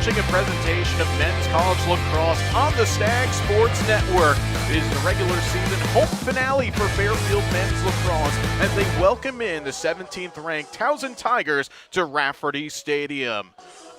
watching a presentation of men's college lacrosse on the Stag Sports Network. It is the regular season home finale for Fairfield men's lacrosse as they welcome in the 17th ranked Towson Tigers to Rafferty Stadium.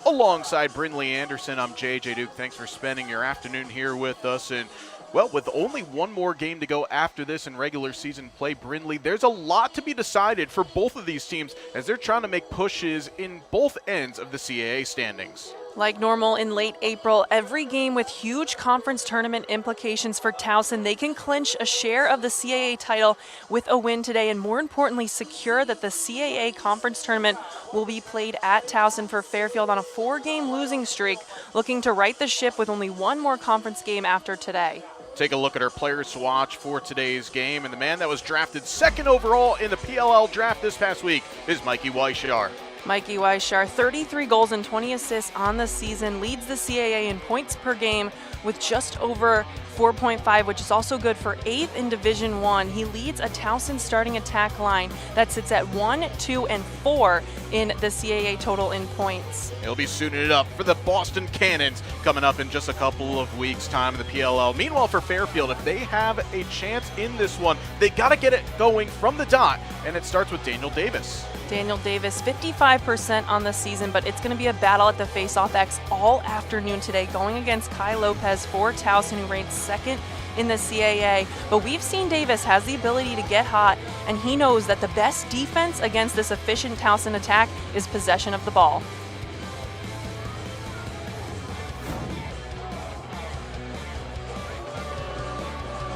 Alongside Brinley Anderson, I'm JJ Duke. Thanks for spending your afternoon here with us. And well, with only one more game to go after this in regular season play, Brinley, there's a lot to be decided for both of these teams as they're trying to make pushes in both ends of the CAA standings. Like normal in late April, every game with huge conference tournament implications for Towson. They can clinch a share of the CAA title with a win today, and more importantly, secure that the CAA conference tournament will be played at Towson for Fairfield on a 4-game losing streak, looking to right the ship with only one more conference game after today. Take a look at our players to watch for today's game, and the man that was drafted second overall in the PLL draft this past week is Mikey Weishar. Mikey Weishar, 33 goals and 20 assists on the season, leads the CAA in points per game with just over 4.5, which is also good for 8th in Division I. He leads a Towson starting attack line that sits at 1, 2, and 4 in the CAA total in points. He'll be suiting it up for the Boston Cannons coming up in just a couple of weeks' time in the PLL. Meanwhile, for Fairfield, if they have a chance in this one, they got to get it going from the dot, and it starts with Daniel Davis. Daniel Davis, 55% on the season, but it's going to be a battle at the Face-Off X all afternoon today, going against Kai Lopez for Towson, who ranks second in the CAA. But we've seen Davis has the ability to get hot, and he knows that the best defense against this efficient Towson attack is possession of the ball.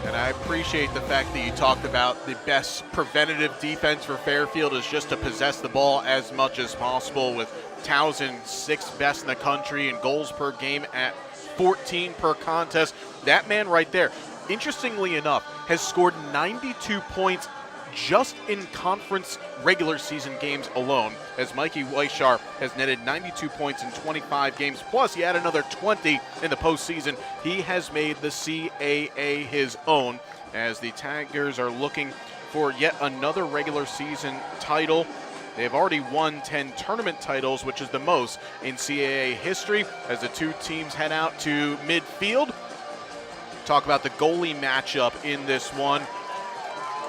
And I appreciate the fact that you talked about the best preventative defense for Fairfield is just to possess the ball as much as possible, with Towson 6th best in the country in goals per game at 14 per contest. That man right there, interestingly enough, has scored 92 points just in conference regular season games alone, as Mikey Weishar has netted 92 points in 25 games, plus he had another 20 in the postseason. He has made the CAA his own, as the Tigers are looking for yet another regular season title. They have already won 10 tournament titles, which is the most in CAA history, as the two teams head out to midfield. Talk about the goalie matchup in this one,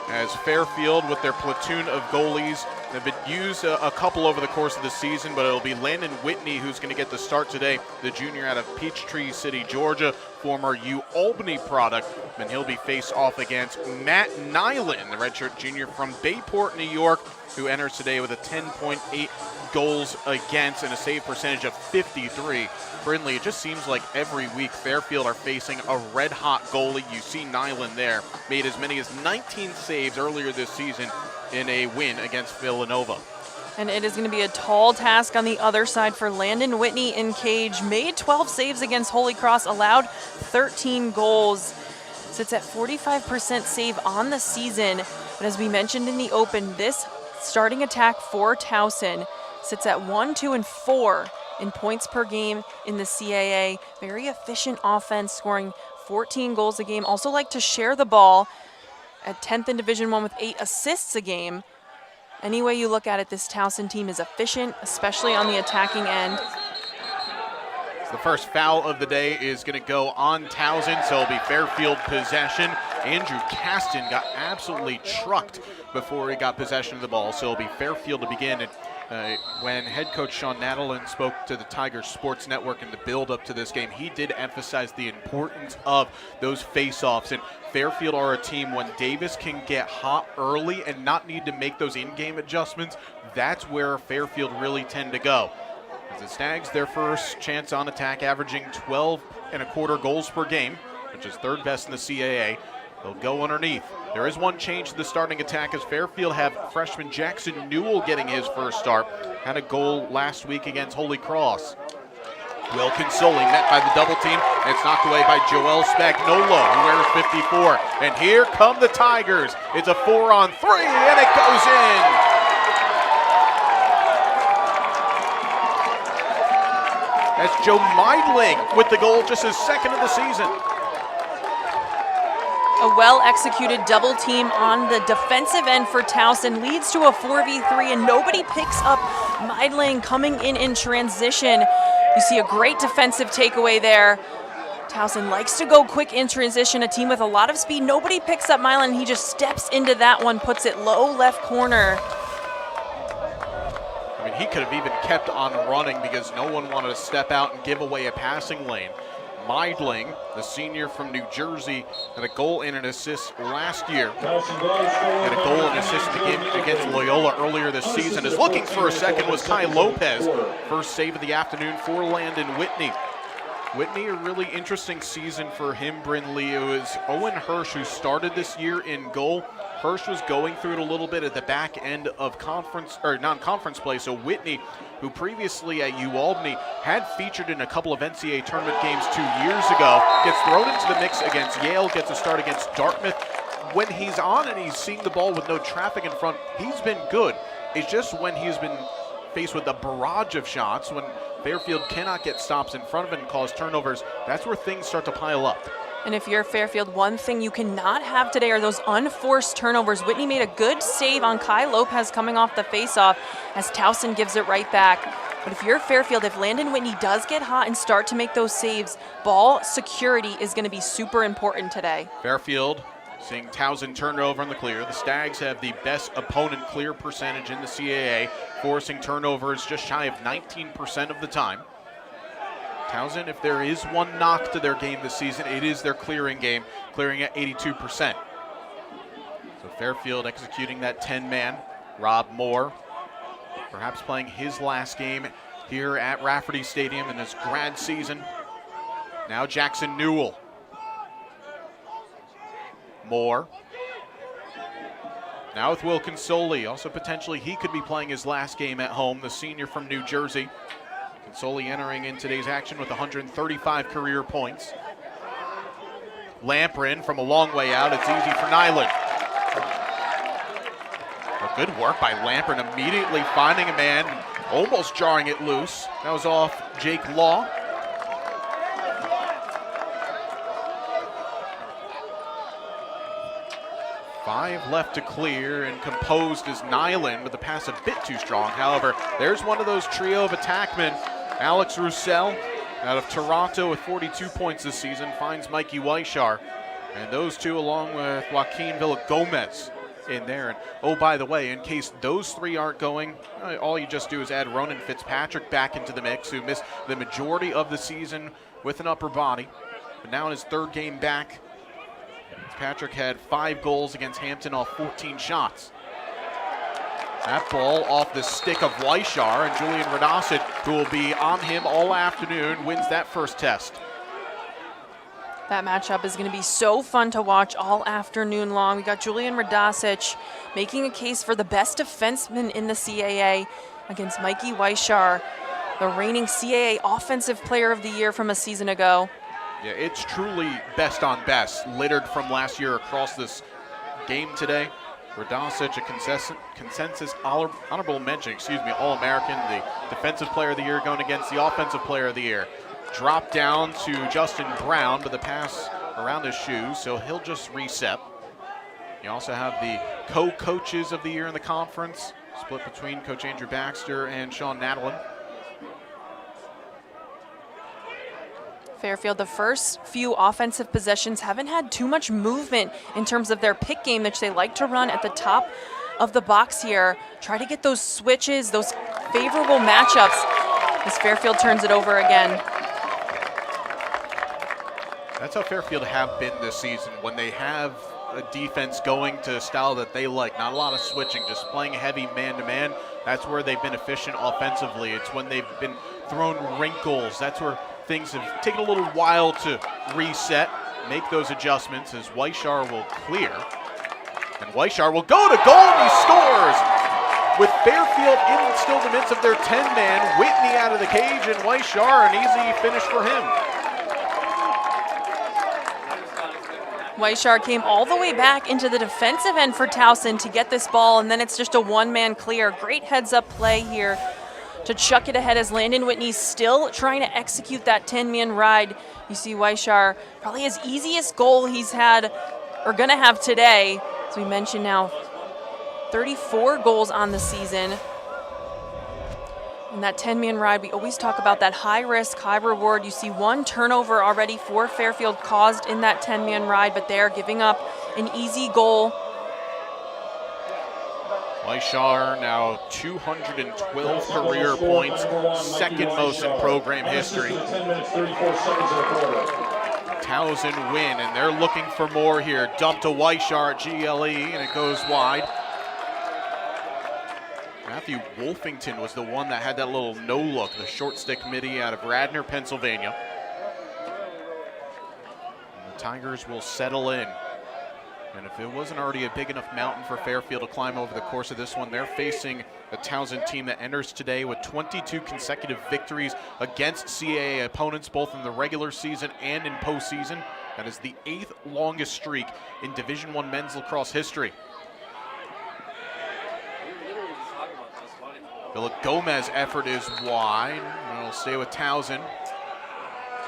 as Fairfield, with their platoon of goalies, have been used a couple over the course of the season, but it'll be Landon Whitney who's going to get the start today, the junior out of Peachtree City, Georgia, former U-Albany product, and he'll be faced off against Matt Nyland, the redshirt junior from Bayport, New York, who enters today with a 10.8 goals against and a save percentage of 53. Brindley, it just seems like every week Fairfield are facing a red-hot goalie. You see Nyland there, made as many as 19 saves earlier this season in a win against Villanova. And it is going to be a tall task on the other side for Landon Whitney in cage. Made 12 saves against Holy Cross, allowed 13 goals. Sits at 45% save on the season. But as we mentioned in the open, this starting attack for Towson sits at 1, 2, and 4 in points per game in the CAA. Very efficient offense, scoring 14 goals a game. Also like to share the ball at 10th in Division I with 8 assists a game. Any way you look at it, this Towson team is efficient, especially on the attacking end. So the first foul of the day is going to go on Towson, so it'll be Fairfield possession. Andrew Caston got absolutely trucked before he got possession of the ball, so it'll be Fairfield to begin. And when head coach Sean Nadelin spoke to the Tigers Sports Network in the build-up to this game, he did emphasize the importance of those face-offs. And Fairfield are a team, when Davis can get hot early and not need to make those in-game adjustments, that's where Fairfield really tend to go. As the Stags, their first chance on attack, averaging 12.25 goals per game, which is 3rd best in the CAA. They'll go underneath. There is one change to the starting attack, as Fairfield have freshman Jackson Newell getting his first start. Had a goal last week against Holy Cross. Will Consoli met by the double team, and it's knocked away by Joel Spagnolo, who wears 54. And here come the Tigers. It's a 4-on-3, and it goes in. That's Joe Meidling with the goal, just his second of the season. A well-executed double team on the defensive end for Towson leads to a 4v3, and nobody picks up Meidling coming in transition. You see a great defensive takeaway there. Towson likes to go quick in transition, a team with a lot of speed. Nobody picks up Milan. He just steps into that one, puts it low left corner. I mean, he could have even kept on running because no one wanted to step out and give away a passing lane. Meidling, the senior from New Jersey, had a goal and an assist last year. Had a goal and assist against Loyola earlier this season. Is looking for a second was Kai Lopez. First save of the afternoon for Landon Whitney. Whitney, a really interesting season for him, Brynlee. It was Owen Hirsch who started this year in goal. Hirsch was going through it a little bit at the back end of conference or non-conference play. So Whitney, who previously at UAlbany had featured in a couple of NCAA tournament games 2 years ago, gets thrown into the mix against Yale, gets a start against Dartmouth. When he's on and he's seeing the ball with no traffic in front, he's been good. It's just when he's been faced with a barrage of shots, when Fairfield cannot get stops in front of it and cause turnovers, that's where things start to pile up. And if you're Fairfield, one thing you cannot have today are those unforced turnovers. Whitney made a good save on Kai Lopez coming off the faceoff as Towson gives it right back. But if you're Fairfield, if Landon Whitney does get hot and start to make those saves, ball security is going to be super important today. Fairfield seeing Towson turn it over in the clear. The Stags have the best opponent clear percentage in the CAA, forcing turnovers just shy of 19% of the time. Towson, if there is one knock to their game this season, it is their clearing game, clearing at 82%. So Fairfield executing that 10-man. Rob Moore, perhaps playing his last game here at Rafferty Stadium in his grad season. Now Jackson Newell. Moore. Now with Will Consoli, also potentially he could be playing his last game at home, the senior from New Jersey. Consoli entering in today's action with 135 career points. Lamprin from a long way out, it's easy for Nyland. Well, good work by Lamprin, immediately finding a man, almost jarring it loose. That was off Jake Law. Five left to clear, and composed is Nyland, but the pass a bit too strong. However, there's one of those trio of attackmen. Alex Roussel out of Toronto with 42 points this season finds Mikey Weishar. And those two along with Joaquin Villagomez in there. And oh, by the way, in case those three aren't going, all you just do is add Ronan Fitzpatrick back into the mix, who missed the majority of the season with an upper body. But now in his third game back, Fitzpatrick had 5 goals against Hampton off 14 shots. That ball off the stick of Weishar, and Julian Radosic, who will be on him all afternoon, wins that first test. That matchup is going to be so fun to watch all afternoon long. We got Julian Radosic making a case for the best defenseman in the CAA against Mikey Weishar, the reigning CAA Offensive Player of the Year from a season ago. Yeah, it's truly best on best, littered from last year across this game today. Radosic, a consensus honorable mention, All-American, the Defensive Player of the Year going against the Offensive Player of the Year. Dropped down to Justin Brown, but the pass around his shoes, so he'll just reset. You also have the co-coaches of the year in the conference, split between Coach Andrew Baxter and Sean Nadalin. Fairfield, the first few offensive possessions haven't had too much movement in terms of their pick game, which they like to run at the top of the box here. Try to get those switches, those favorable matchups as Fairfield turns it over again. That's how Fairfield have been this season, when they have a defense going to a style that they like. Not a lot of switching, just playing heavy man-to-man. That's where they've been efficient offensively. It's when they've been thrown wrinkles. That's where things have taken a little while to reset, make those adjustments as Weishar will clear. And Weishar will go to goal, and he scores! With Fairfield in still the midst of their 10-man, Whitney out of the cage, and Weishar, an easy finish for him. Weishar came all the way back into the defensive end for Towson to get this ball, and then it's just a one-man clear. Great heads-up play here to chuck it ahead as Landon Whitney's still trying to execute that 10-man ride. You see Weishar, probably his easiest goal he's had or going to have today. As we mentioned now, 34 goals on the season. In that 10-man ride, we always talk about that high risk, high reward. You see one turnover already for Fairfield caused in that 10-man ride, but they're giving up an easy goal. Weishar now 212 career points, second most in program history. Towson win, and they're looking for more here. Dump to Weishar at GLE, and it goes wide. Matthew Wolfington was the one that had that little no-look, the short stick midi out of Radnor, Pennsylvania. And the Tigers will settle in. And if it wasn't already a big enough mountain for Fairfield to climb over the course of this one, they're facing a Towson team that enters today with 22 consecutive victories against CAA opponents, both in the regular season and in postseason. That is the 8th longest streak in Division I men's lacrosse history. Philip Gomez's effort is wide, and it'll stay with Towson,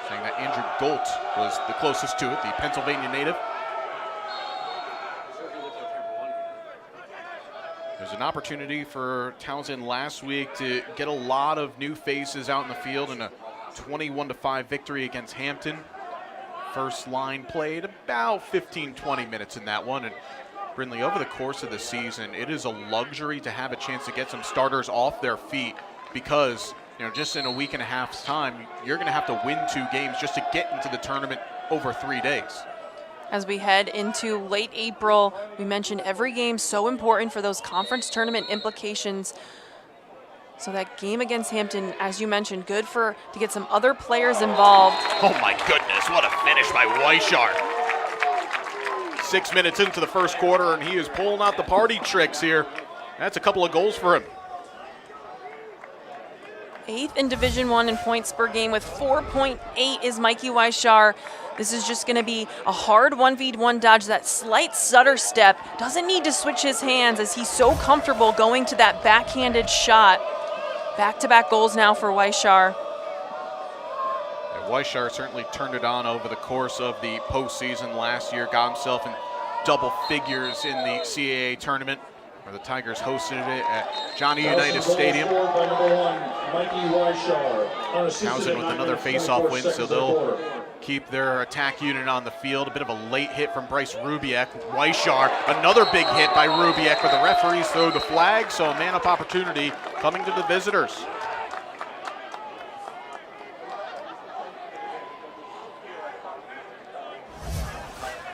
saying that Andrew Golt was the closest to it, the Pennsylvania native. There's an opportunity for Towson last week to get a lot of new faces out in the field in a 21-5 victory against Hampton. First line played about 15-20 minutes in that one, and Brindley, over the course of the season, it is a luxury to have a chance to get some starters off their feet because, just in a week and a half's time, you're going to have to win 2 games just to get into the tournament over 3 days. As we head into late April, we mentioned every game so important for those conference tournament implications. So that game against Hampton, as you mentioned, good to get some other players involved. Oh my goodness, what a finish by Weishar. 6 minutes into the first quarter, and he is pulling out the party tricks here. That's a couple of goals for him. 8th in Division I in points per game with 4.8 is Mikey Weishar. This is just going to be a hard 1v1 dodge, that slight stutter step. Doesn't need to switch his hands as he's so comfortable going to that backhanded shot. Back-to-back goals now for Weishar. Weishar certainly turned it on over the course of the postseason last year, got himself in double figures in the CAA tournament, where the Tigers hosted it at Johnny Unitas Stadium. Towson with another face-off win, so they'll keep their attack unit on the field. A bit of a late hit from Bryce Rubiek. Weishar, another big hit by Rubiek, but the referees throw the flag, so a man-up opportunity coming to the visitors.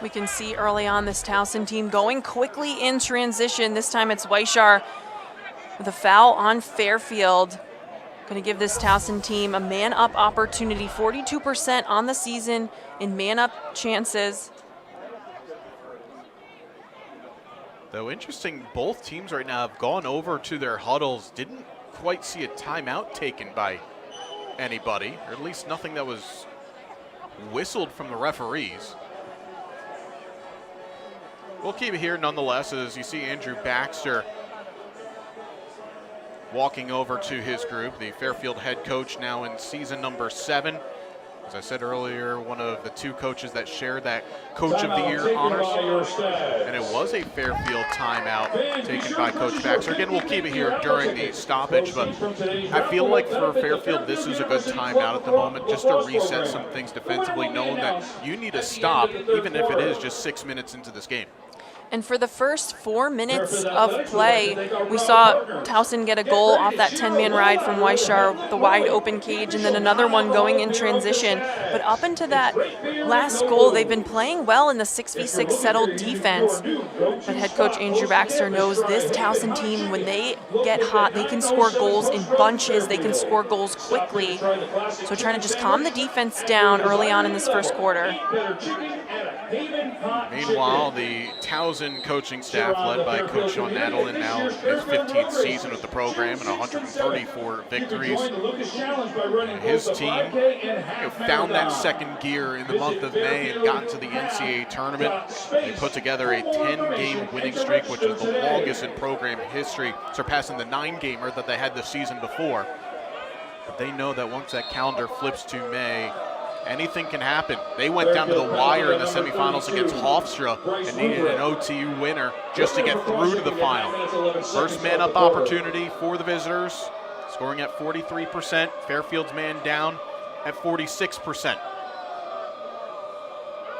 We can see early on this Towson team going quickly in transition. This time it's Weishar with a foul on Fairfield. Going to give this Towson team a man-up opportunity. 42% on the season in man-up chances. Though interesting, both teams right now have gone over to their huddles. Didn't quite see a timeout taken by anybody, or at least nothing that was whistled from the referees. We'll keep it here nonetheless, as you see Andrew Baxter walking over to his group, the Fairfield head coach now in season number 7. As I said earlier, one of the 2 coaches that shared that Coach of the Year honors. And it was a Fairfield timeout taken by Coach Baxter. Again, we'll keep it here during the stoppage, but I feel like for Fairfield, this is a good timeout at the moment, just to reset some things defensively, knowing that you need to stop, even if it is just 6 minutes into this game. And for the first 4 minutes of play, we saw Towson get a goal off that 10-man ride from Weishar, the wide open cage, and then another one going in transition. But up into that last goal, they've been playing well in the 6v6 settled defense. But head coach Andrew Baxter knows this Towson team, when they get hot, they can score goals in bunches, they can score goals quickly. So trying to just calm the defense down early on in this first quarter. Meanwhile, the Towson coaching staff, led by Coach Sean Nadelin, now his 15th season with the program and 134 victories. And his team found that second gear in the month of May and got into the NCAA tournament. They put together a 10-game winning streak, which is the longest in program history, surpassing the 9-gamer that they had the season before. But they know that once that calendar flips to May, anything can happen. They went down to the wire in the semifinals against Hofstra and needed an OT winner just to get through to the final. First man-up opportunity for the visitors. scoring at 43%. Fairfield's man down at 46%.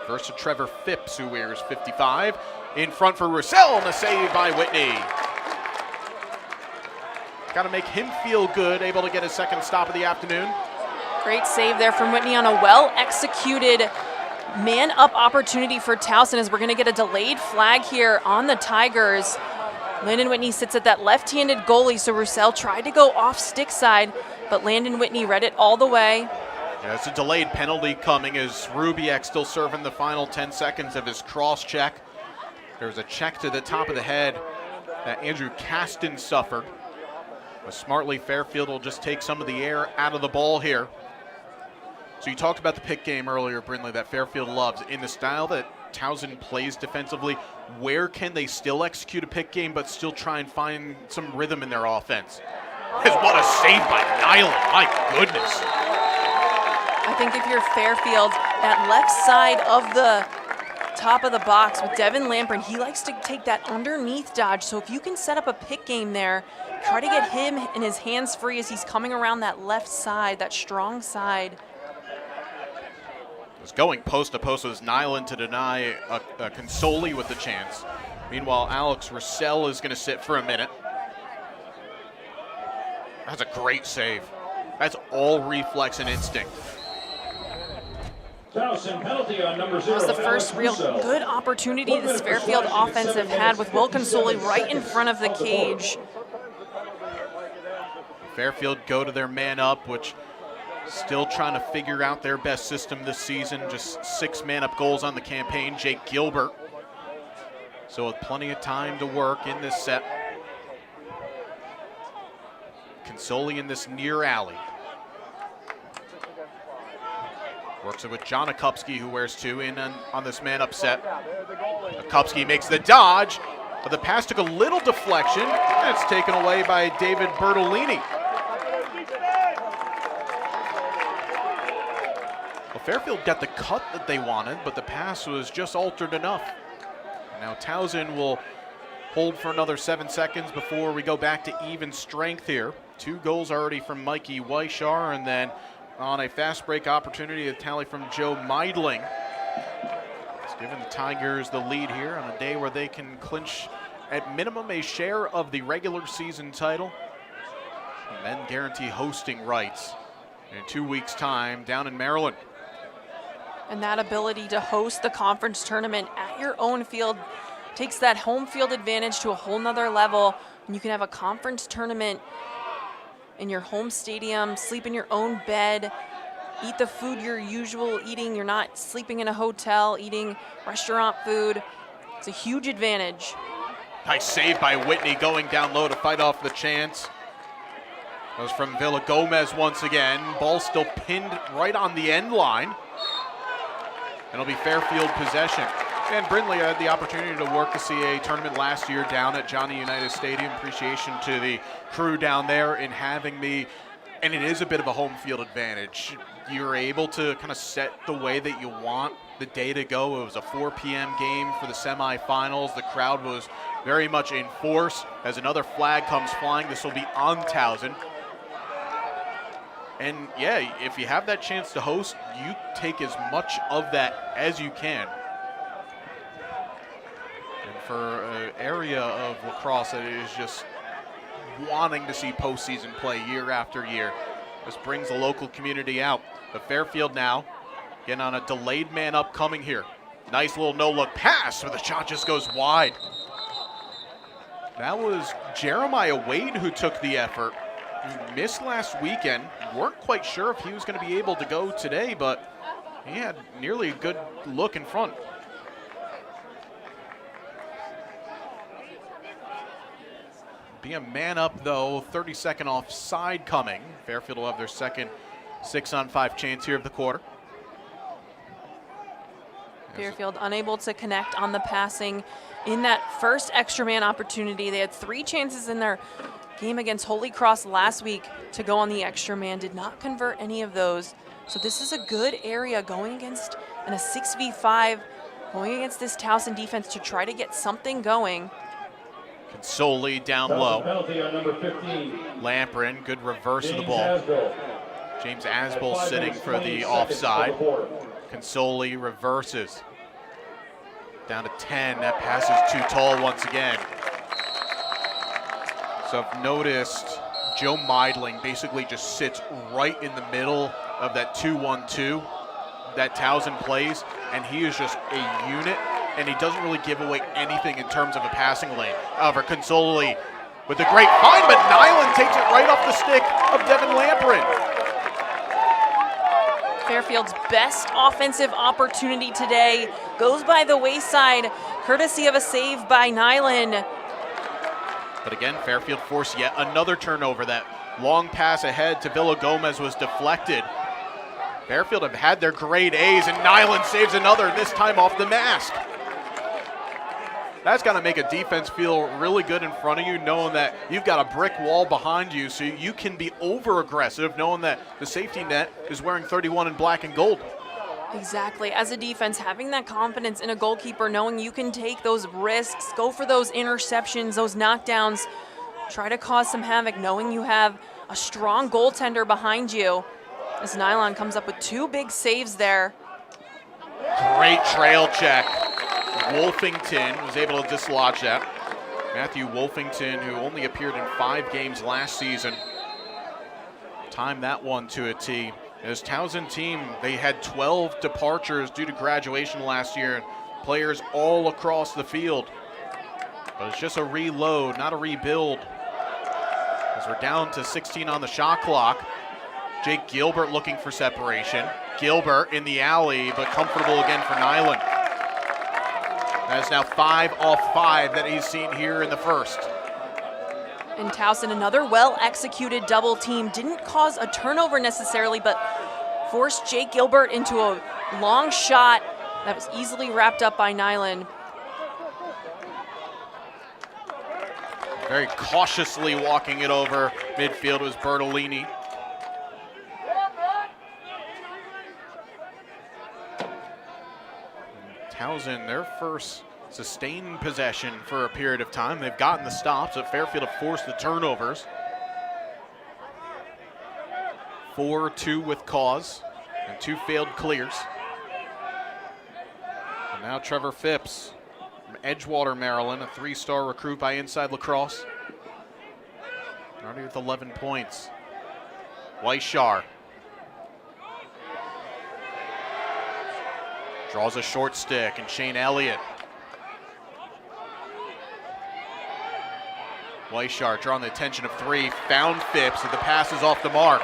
First to Trevor Phipps, who wears 55. In front for Roussel, and a save by Whitney. Got to make him feel good, able to get his second stop of the afternoon. Great save there from Whitney on a well-executed man-up opportunity for Towson, as we're going to get a delayed flag here on the Tigers. Landon Whitney sits at that left-handed goalie, so Roussel tried to go off stick side, but Landon Whitney read it all the way. Yeah, it's a delayed penalty coming as Rubiak still serving the final 10 seconds of his cross check. There's a check to the top of the head that Andrew Caston suffered. But smartly, Fairfield will just take some of the air out of the ball here. So you talked about the pick game earlier, Brindley, that Fairfield loves. In the style that Towson plays defensively, where can they still execute a pick game but still try and find some rhythm in their offense? Because what a save by Nyland, my goodness. I think if you're Fairfield, that left side of the top of the box with Devin Lamprin, he likes to take that underneath dodge. So if you can set up a pick game there, try to get him and his hands free as he's coming around that left side, that strong side. It's going post to post with Nyland to deny a Consoli with the chance. Meanwhile, Alex Roussel is going to sit for a minute. That's a great save. That's all reflex and instinct. Penalty on number 0. That was the first real good opportunity this Fairfield offense have had, with Will Consoli right in front of the cage. Fairfield go to their man up, which still trying to figure out their best system this season. Just 6 man-up goals on the campaign. Jake Gilbert. So with plenty of time to work in this set. Consoli in this near alley. Works it with John Akupski, who wears 2 in on this man-up set. Akupski makes the dodge, but the pass took a little deflection, and it's taken away by David Bertolini. Well, Fairfield got the cut that they wanted, but the pass was just altered enough. Now Towson will hold for another 7 seconds before we go back to even strength here. 2 goals already from Mikey Weishar, and then on a fast break opportunity, a tally from Joe Meidling. It's given the Tigers the lead here on a day where they can clinch at minimum a share of the regular season title and then guarantee hosting rights in 2 weeks' time down in Maryland. And that ability to host the conference tournament at your own field takes that home field advantage to a whole nother level. And you can have a conference tournament in your home stadium, sleep in your own bed, eat the food you're usual eating. You're not sleeping in a hotel, eating restaurant food. It's a huge advantage. Nice save by Whitney going down low to fight off the chance. That was from Villa Gomez once again. Ball still pinned right on the end line. And it'll be Fairfield possession. And Brindley had the opportunity to work the CAA tournament last year down at Johnny Unitas Stadium. Appreciation to the crew down there in having me. And it is a bit of a home field advantage. You're able to kind of set the way that you want the day to go. It was a 4 p.m. game for the semifinals. The crowd was very much in force. As another flag comes flying, this will be on Towson. And yeah, if you have that chance to host, you take as much of that as you can. And for an area of lacrosse that is just wanting to see postseason play year after year, this brings the local community out. But Fairfield now getting on a delayed man up coming here. Nice little no-look pass, but the shot just goes wide. That was Jeremiah Wade who took the effort. He missed last weekend. Weren't quite sure if he was going to be able to go today, but he had nearly a good look in front. Be a man up though, 32nd offside coming. Fairfield will have their second 6-on-5 chance here of the quarter. Fairfield unable to connect on the passing in that first extra man opportunity. They had 3 chances in their game against Holy Cross last week to go on the extra man, did not convert any of those. So this is a good area going against in a 6v5, going against this Towson defense to try to get something going. Consoli down low. Penalty on number 15, Lamprin, good reverse of the ball. James Asbel sitting for the offside. Consoli reverses. Down to 10, that pass is too tall once again. So I've noticed Joe Meidling basically just sits right in the middle of that 2-1-2 that Towson plays, and he is just a unit, and he doesn't really give away anything in terms of a passing lane. However, Consoli with a great find, but Nyland takes it right off the stick of Devin Lamprin. Fairfield's best offensive opportunity today goes by the wayside, courtesy of a save by Nyland. But again, Fairfield forced yet another turnover. That long pass ahead to Villa Gomez was deflected. Fairfield have had their grade A's, and Nyland saves another, this time off the mask. That's got to make a defense feel really good in front of you, knowing that you've got a brick wall behind you, so you can be over-aggressive, knowing that the safety net is wearing 31 in black and gold. Exactly. As a defense, having that confidence in a goalkeeper, knowing you can take those risks, go for those interceptions, those knockdowns, try to cause some havoc, knowing you have a strong goaltender behind you. As Nylon comes up with two big saves there. Great trail check. Wolfington was able to dislodge that. Matthew Wolfington, who only appeared in 5 games last season, timed that one to a T. This Towson team, they had 12 departures due to graduation last year, and players all across the field. But it's just a reload, not a rebuild. As we're down to 16 on the shot clock. Jake Gilbert looking for separation. Gilbert in the alley, but comfortable again for Nyland. That is now 5 off 5 that he's seen here in the first. And Towson, another well-executed double team. Didn't cause a turnover necessarily, but forced Jake Gilbert into a long shot that was easily wrapped up by Nyland. Very cautiously walking it over midfield was Bertolini. Towson, their first sustained possession for a period of time. They've gotten the stops, but Fairfield have forced the turnovers. 4-2 with cause and 2 failed clears. And now Trevor Phipps from Edgewater, Maryland, a 3-star recruit by Inside Lacrosse. Already with 11 points. Weishar draws a short stick, and Shane Elliott. Weishar drawing the attention of 3, found Phipps, and the pass is off the mark.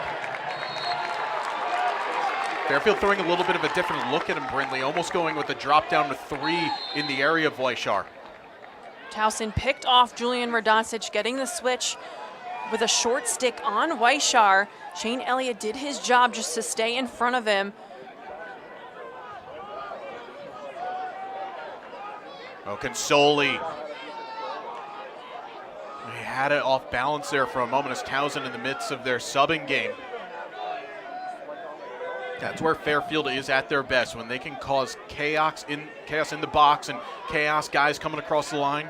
Fairfield throwing a little bit of a different look at him, Brindley, almost going with a drop down to 3 in the area of Weishar. Towson picked off Julian Radosic, getting the switch with a short stick on Weishar. Shane Elliott did his job just to stay in front of him. Oh, Consoli. He had it off balance there for a moment as Towson in the midst of their subbing game. That's where Fairfield is at their best, when they can cause chaos in the box and chaos guys coming across the line.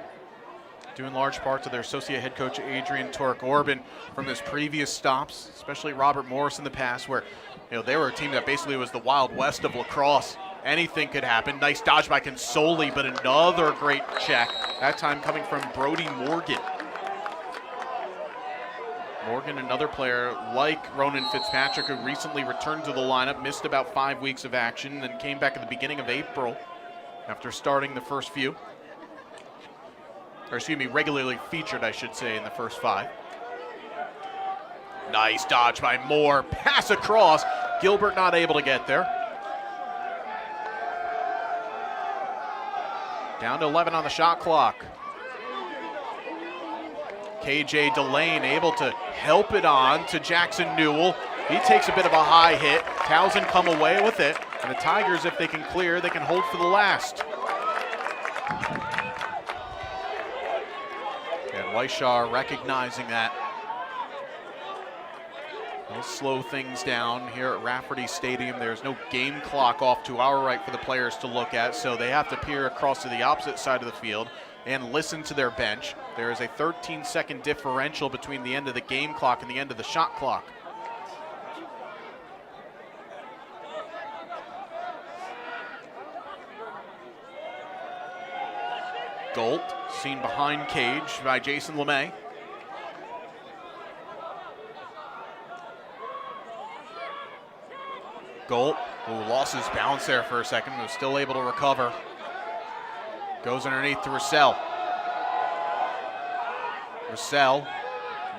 Due in large part to their associate head coach Adrian Torek-Orban from his previous stops, especially Robert Morris in the past, where they were a team that basically was the Wild West of lacrosse. Anything could happen. Nice dodge by Consoli, but another great check, that time coming from Brody Morgan. Morgan, another player like Ronan Fitzpatrick, who recently returned to the lineup, missed about 5 weeks of action, then came back at the beginning of April after starting the first few. Or excuse me, regularly featured, I should say, in the first 5. Nice dodge by Moore. Pass across. Gilbert not able to get there. Down to 11 on the shot clock. KJ Delane able to help it on to Jackson Newell. He takes a bit of a high hit. Towson come away with it. And the Tigers, if they can clear, they can hold for the last. And Weishar recognizing that. They'll slow things down here at Rafferty Stadium. There's no game clock off to our right for the players to look at, so they have to peer across to the opposite side of the field and listen to their bench. There is a 13-second differential between the end of the game clock and the end of the shot clock. Gold, seen behind cage by Jason LeMay. Gold, who lost his balance there for a second, was still able to recover. Goes underneath to Russell. Russell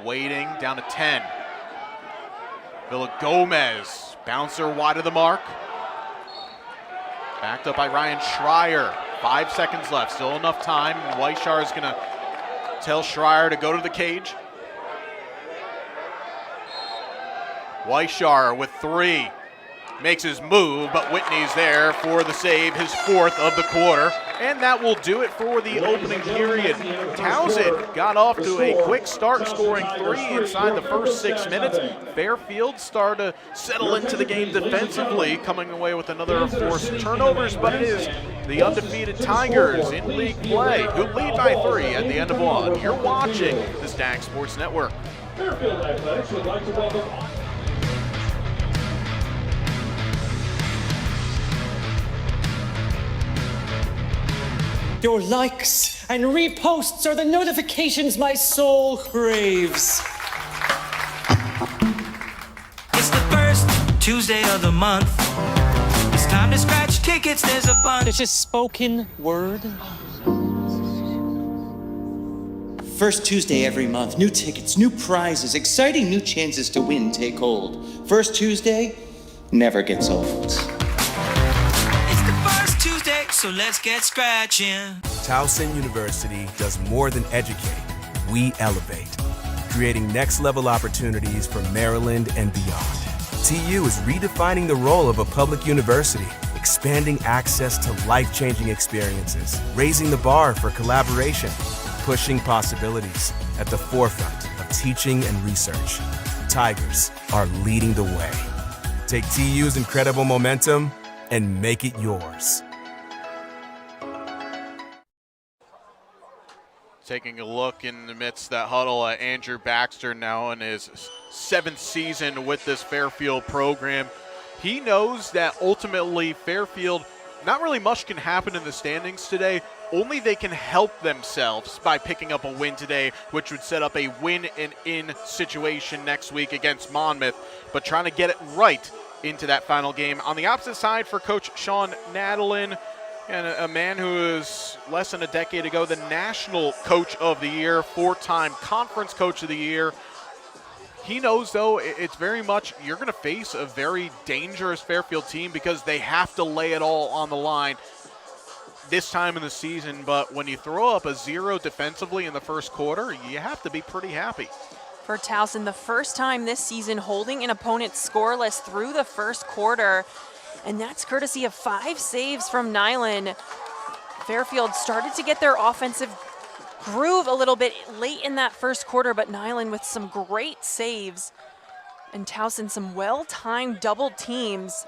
waiting, down to 10. Villagomez, bouncer wide of the mark. Backed up by Ryan Schreier. 5 seconds left, still enough time. Weishar is going to tell Schreier to go to the cage. Weishar with 3. Makes his move, but Whitney's there for the save, his 4th of the quarter. And that will do it for the opening period. Towson got off to a quick start, scoring 3 inside the first 6 minutes. Fairfield started to settle into the game defensively, coming away with another forced turnovers, but it is the undefeated Tigers in league play who lead by 3 at the end of 1. You're watching the Stack Sports Network. Fairfield Athletics would like to welcome Your likes and reposts are the notifications my soul craves. It's the first Tuesday of the month. It's time to scratch tickets, there's a bunch. It's just spoken word. First Tuesday every month, new tickets, new prizes, exciting new chances to win take hold. First Tuesday never gets old. It's the first Tuesday, so let's get scratching. Towson University does more than educate. We elevate, creating next-level opportunities for Maryland and beyond. TU is redefining the role of a public university, expanding access to life-changing experiences, raising the bar for collaboration, pushing possibilities at the forefront of teaching and research. Tigers are leading the way. Take TU's incredible momentum and make it yours. Taking a look in the midst of that huddle at Andrew Baxter, now in his 7th season with this Fairfield program. He knows that ultimately Fairfield, not really much can happen in the standings today. Only they can help themselves by picking up a win today, which would set up a win and in situation next week against Monmouth, but trying to get it right into that final game. On the opposite side for Coach Sean Nadalin, and a man who is less than a decade ago the National Coach of the Year, 4-time Conference Coach of the Year. He knows, though, it's very much you're going to face a very dangerous Fairfield team because they have to lay it all on the line this time in the season. But when you throw up a 0 defensively in the first quarter, you have to be pretty happy. For Towson, the first time this season holding an opponent scoreless through the first quarter. And that's courtesy of 5 saves from Nyland. Fairfield started to get their offensive groove a little bit late in that first quarter, but Nyland with some great saves. And Towson some well-timed double teams,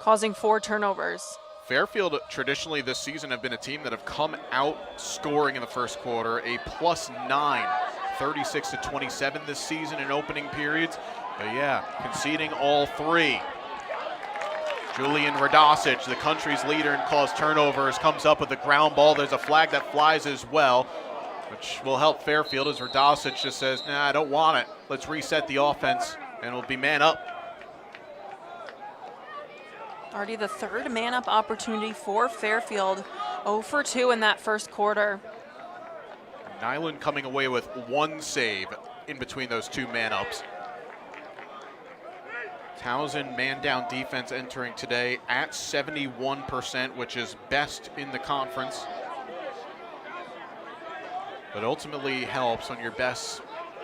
causing 4 turnovers. Fairfield traditionally this season have been a team that have come out scoring in the first quarter, a +9, 36-27 this season in opening periods. But yeah, conceding all 3. Julian Radosic, the country's leader in caused turnovers, comes up with a ground ball. There's a flag that flies as well, which will help Fairfield as Radosic just says, nah, I don't want it. Let's reset the offense, and it'll be man up. Already the 3rd man-up opportunity for Fairfield. 0 for 2 in that first quarter. Nyland coming away with 1 save in between those 2 man-ups. Towson man-down defense entering today at 71%, which is best in the conference. But ultimately helps when your best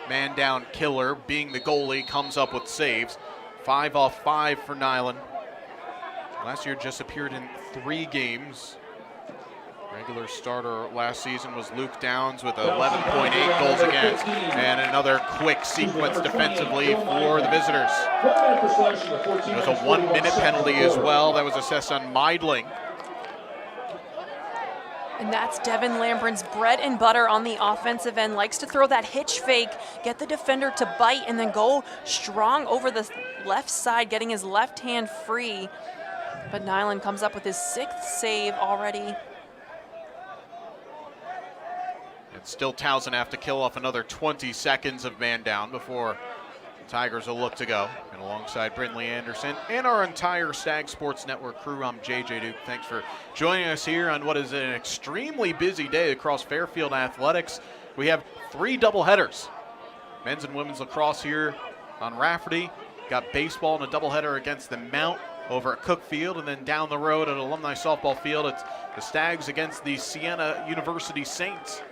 man-down killer, being the goalie, comes up with saves. 5 off 5 for Nyland. Last year just appeared in 3 games. Regular starter last season was Luke Downs with 11.8 goals against, and another quick sequence defensively for the visitors. There was a 1-minute penalty as well that was assessed on Meidling. And that's Devin Lambrand's bread and butter on the offensive end. Likes to throw that hitch fake, get the defender to bite, and then go strong over the left side, getting his left hand free. But Nyland comes up with his 6th save already. And still Towson have to kill off another 20 seconds of man down before the Tigers will look to go. And alongside Brindley Anderson and our entire Stag Sports Network crew, I'm JJ Duke. Thanks for joining us here on what is an extremely busy day across Fairfield Athletics. We have 3 doubleheaders. Men's and women's lacrosse here on Rafferty. Got baseball and a doubleheader against the Mount over at Cook Field, and then down the road at Alumni Softball Field, it's the Stags against the Siena University Saints.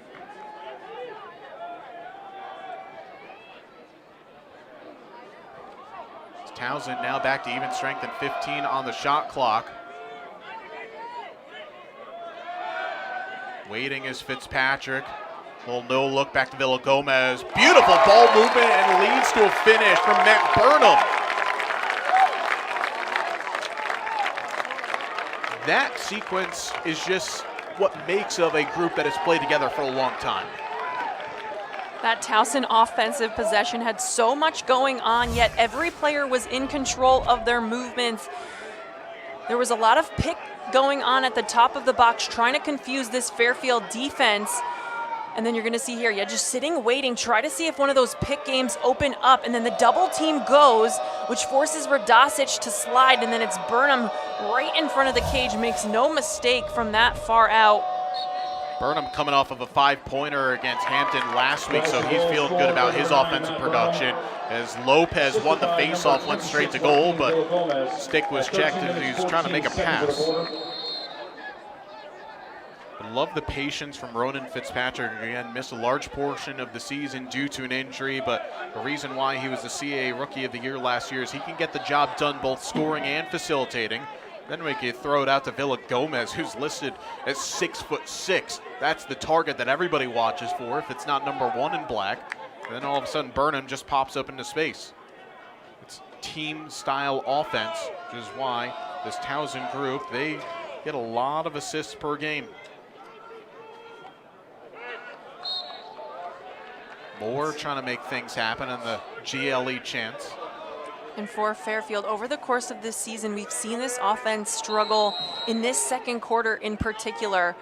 Towson now back to even strength and 15 on the shot clock. Waiting is Fitzpatrick. Little no look back to Villa Gomez. Beautiful ball movement and leads to a finish from Matt Burnham. That sequence is just what makes of a group that has played together for a long time. That Towson offensive possession had so much going on, yet every player was in control of their movements. There was a lot of pick going on at the top of the box, trying to confuse this Fairfield defense. And then you're gonna see here, yeah, just sitting, waiting, try to see if one of those pick games open up, and then the double team goes, which forces Radosic to slide, and then it's Burnham right in front of the cage, makes no mistake from that far out. Burnham coming off of a 5-pointer against Hampton last week, so he's feeling good about his offensive production. As Lopez won the faceoff, went straight to goal, but stick was checked as he was trying to make a pass. I love the patience from Ronan Fitzpatrick. Again, missed a large portion of the season due to an injury, but the reason why he was the CAA Rookie of the Year last year is he can get the job done both scoring and facilitating. Then we can throw it out to Villa Gomez, who's listed as 6'6". That's the target that everybody watches for if it's not number 1 in black. And then all of a sudden Burnham just pops up into space. It's team-style offense, which is why this Towson group, they get a lot of assists per game. Moore trying to make things happen in the GLE chance. And for Fairfield, over the course of this season, we've seen this offense struggle in this second quarter in particular.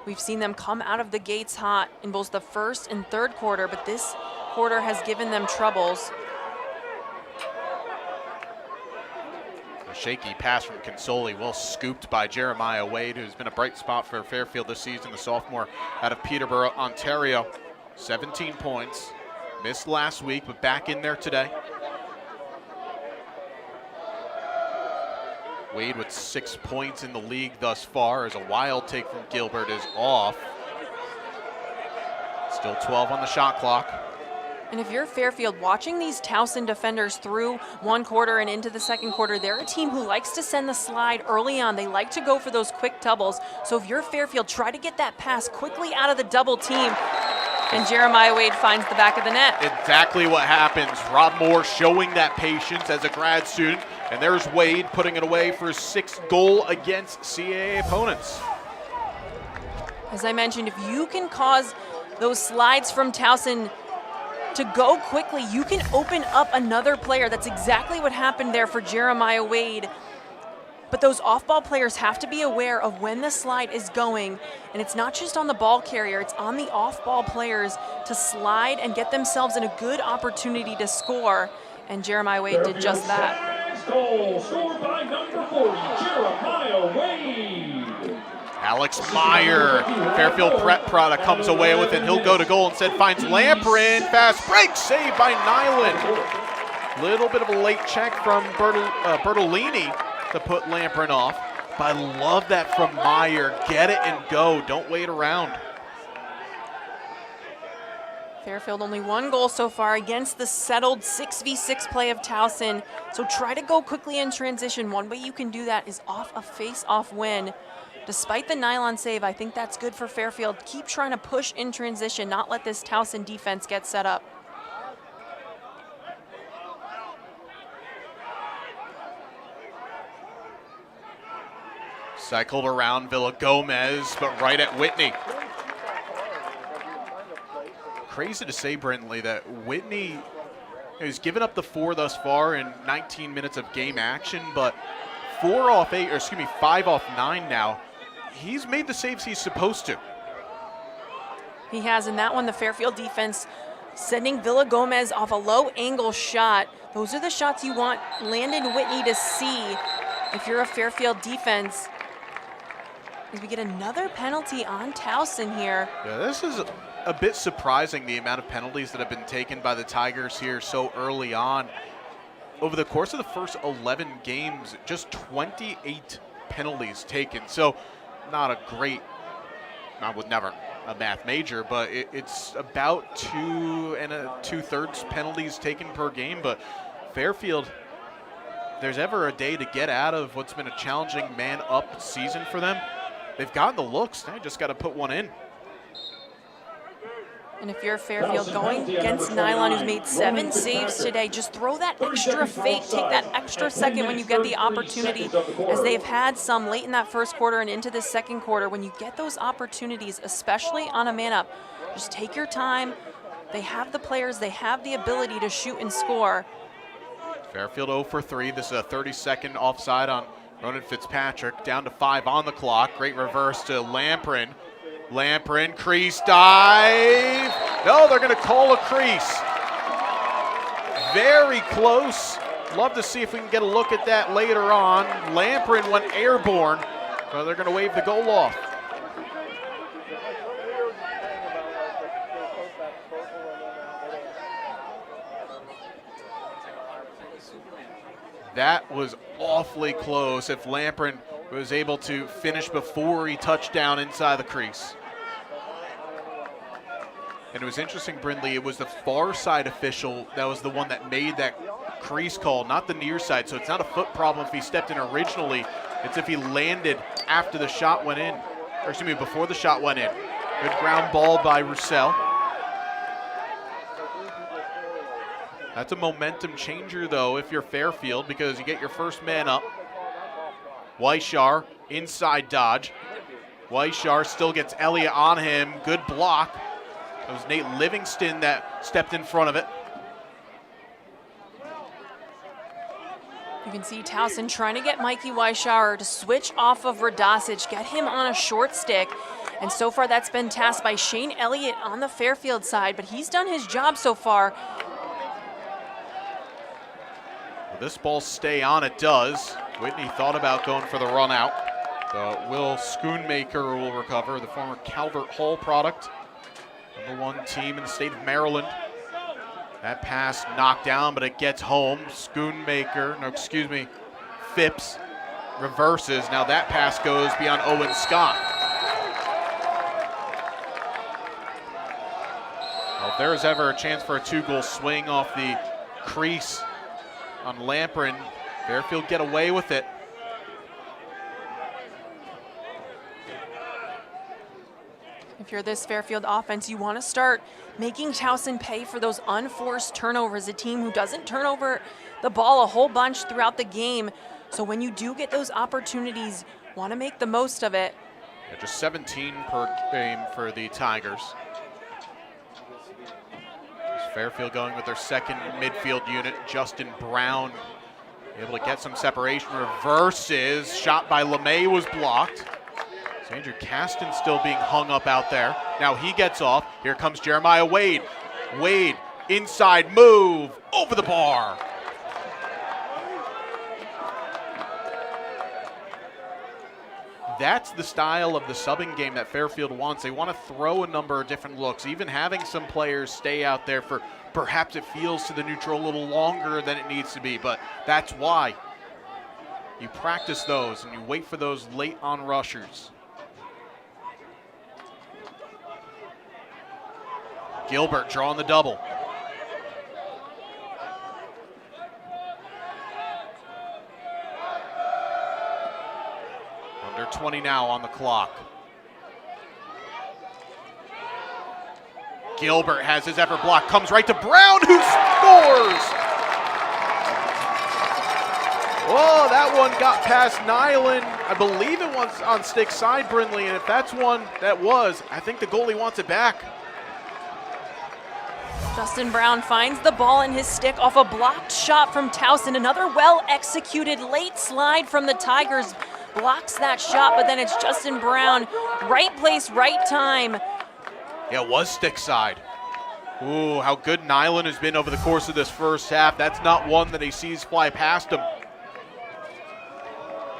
We've seen them come out of the gates hot in both the first and third quarter, but this quarter has given them troubles. A shaky pass from Consoli, well scooped by Jeremiah Wade, who's been a bright spot for Fairfield this season, the sophomore out of Peterborough, Ontario. 17 points, missed last week, but back in there today. Wade with 6 points in the league thus far, as a wild take from Gilbert is off. Still 12 on the shot clock. And if you're Fairfield, watching these Towson defenders through one quarter and into the second quarter, they're a team who likes to send the slide early on. They like to go for those quick doubles. So if you're Fairfield, try to get that pass quickly out of the double team. And Jeremiah Wade finds the back of the net. Exactly what happens. Rob Moore showing that patience as a grad student. And there's Wade putting it away for his 6th goal against CAA opponents. As I mentioned, if you can cause those slides from Towson to go quickly, you can open up another player. That's exactly what happened there for Jeremiah Wade. But those off-ball players have to be aware of when the slide is going. And it's not just on the ball carrier, it's on the off-ball players to slide and get themselves in a good opportunity to score. And Jeremiah Wade did just that. Goal scored by number 40, Jeremiah Wade. Alex Meyer, Fairfield Prep product, comes away with it. He'll go to goal, instead finds Lamprin. Fast break, saved by Nyland. Little bit of a late check from Bertolini to put Lamprin off. But I love that from Meyer. Get it and go. Don't wait around. Fairfield only 1 goal so far against the settled 6v6 play of Towson. So try to go quickly in transition. One way you can do that is off a face-off win. Despite the nylon save, I think that's good for Fairfield. Keep trying to push in transition, not let this Towson defense get set up. Cycled around Villagomez, but right at Whitney. Crazy to say, Brentley, that Whitney has given up the 4 thus far in 19 minutes of game action, but 5 off 9 now. He's made the saves he's supposed to. He has in that one. The Fairfield defense sending Villagomez off a low angle shot. Those are the shots you want Landon Whitney to see if you're a Fairfield defense. As we get another penalty on Towson here. Yeah, this is a bit surprising, the amount of penalties that have been taken by the Tigers here so early on. Over the course of the first 11 games, just 28 penalties taken. So not a great, I would never a math major, but it's about 2 2/3 penalties taken per game. But Fairfield, if there's ever a day to get out of what's been a challenging man-up season for them, they've gotten the looks. They just got to put one in. And if you're Fairfield going against Nylon, who's made 7 saves today, just throw that extra fake, take that extra second when you get the opportunity, as they've had some late in that first quarter and into the second quarter. When you get those opportunities, especially on a man up, just take your time. They have the players, they have the ability to shoot and score. Fairfield 0 for 3. This is a 30-second offside on Ronan Fitzpatrick. Down to 5 on the clock. Great reverse to Lamprin. Lamprin, crease dive. No, they're going to call a crease. Very close. Love to see if we can get a look at that later on. Lamprin went airborne, so they're going to wave the goal off. That was awfully close if Lamprin was able to finish before he touched down inside the crease. And it was interesting, Brindley, it was the far side official that was the one that made that crease call, not the near side. So it's not a foot problem if he stepped in originally. It's if he landed after the shot went in, or excuse me, before the shot went in. Good ground ball by Roussel. That's a momentum changer, though, if you're Fairfield, because you get your first man up. Weishar, inside dodge. Weishar still gets Elliott on him. Good block. It was Nate Livingston that stepped in front of it. You can see Towson trying to get Mikey Weishauer to switch off of Radosic, get him on a short stick. And so far that's been tasked by Shane Elliott on the Fairfield side, but he's done his job so far. Will this ball stay on? It does. Whitney thought about going for the run out. But Will Schoonmaker will recover, the former Calvert Hall product. #1 team in the state of Maryland. That pass knocked down, but it gets home. Phipps reverses. Now that pass goes beyond Owen Scott. Well, if there is ever a chance for a 2-goal swing off the crease on Lamprin, Fairfield get away with it. If you're this Fairfield offense, you want to start making Towson pay for those unforced turnovers, a team who doesn't turn over the ball a whole bunch throughout the game. So when you do get those opportunities, want to make the most of it. Yeah, just 17 per game for the Tigers. Fairfield going with their second midfield unit, Justin Brown, able to get some separation. Reverses, shot by LeMay was blocked. So Andrew Caston still being hung up out there. Now he gets off. Here comes Jeremiah Wade. Wade, inside move, over the bar. That's the style of the subbing game that Fairfield wants. They want to throw a number of different looks, even having some players stay out there for perhaps it feels to the neutral a little longer than it needs to be, but that's why you practice those and you wait for those late on rushers. Gilbert drawing the double. Under 20 now on the clock. Gilbert has his effort blocked, comes right to Brown, who scores! Oh, that one got past Nyland. I believe it was on stick side, Brindley, and if that's one that was, I think the goalie wants it back. Justin Brown finds the ball in his stick off a blocked shot from Towson. Another well-executed late slide from the Tigers blocks that shot, but then it's Justin Brown. Right place, right time. Yeah, it was stick side. Ooh, how good Nyland has been over the course of this first half. That's not one that he sees fly past him.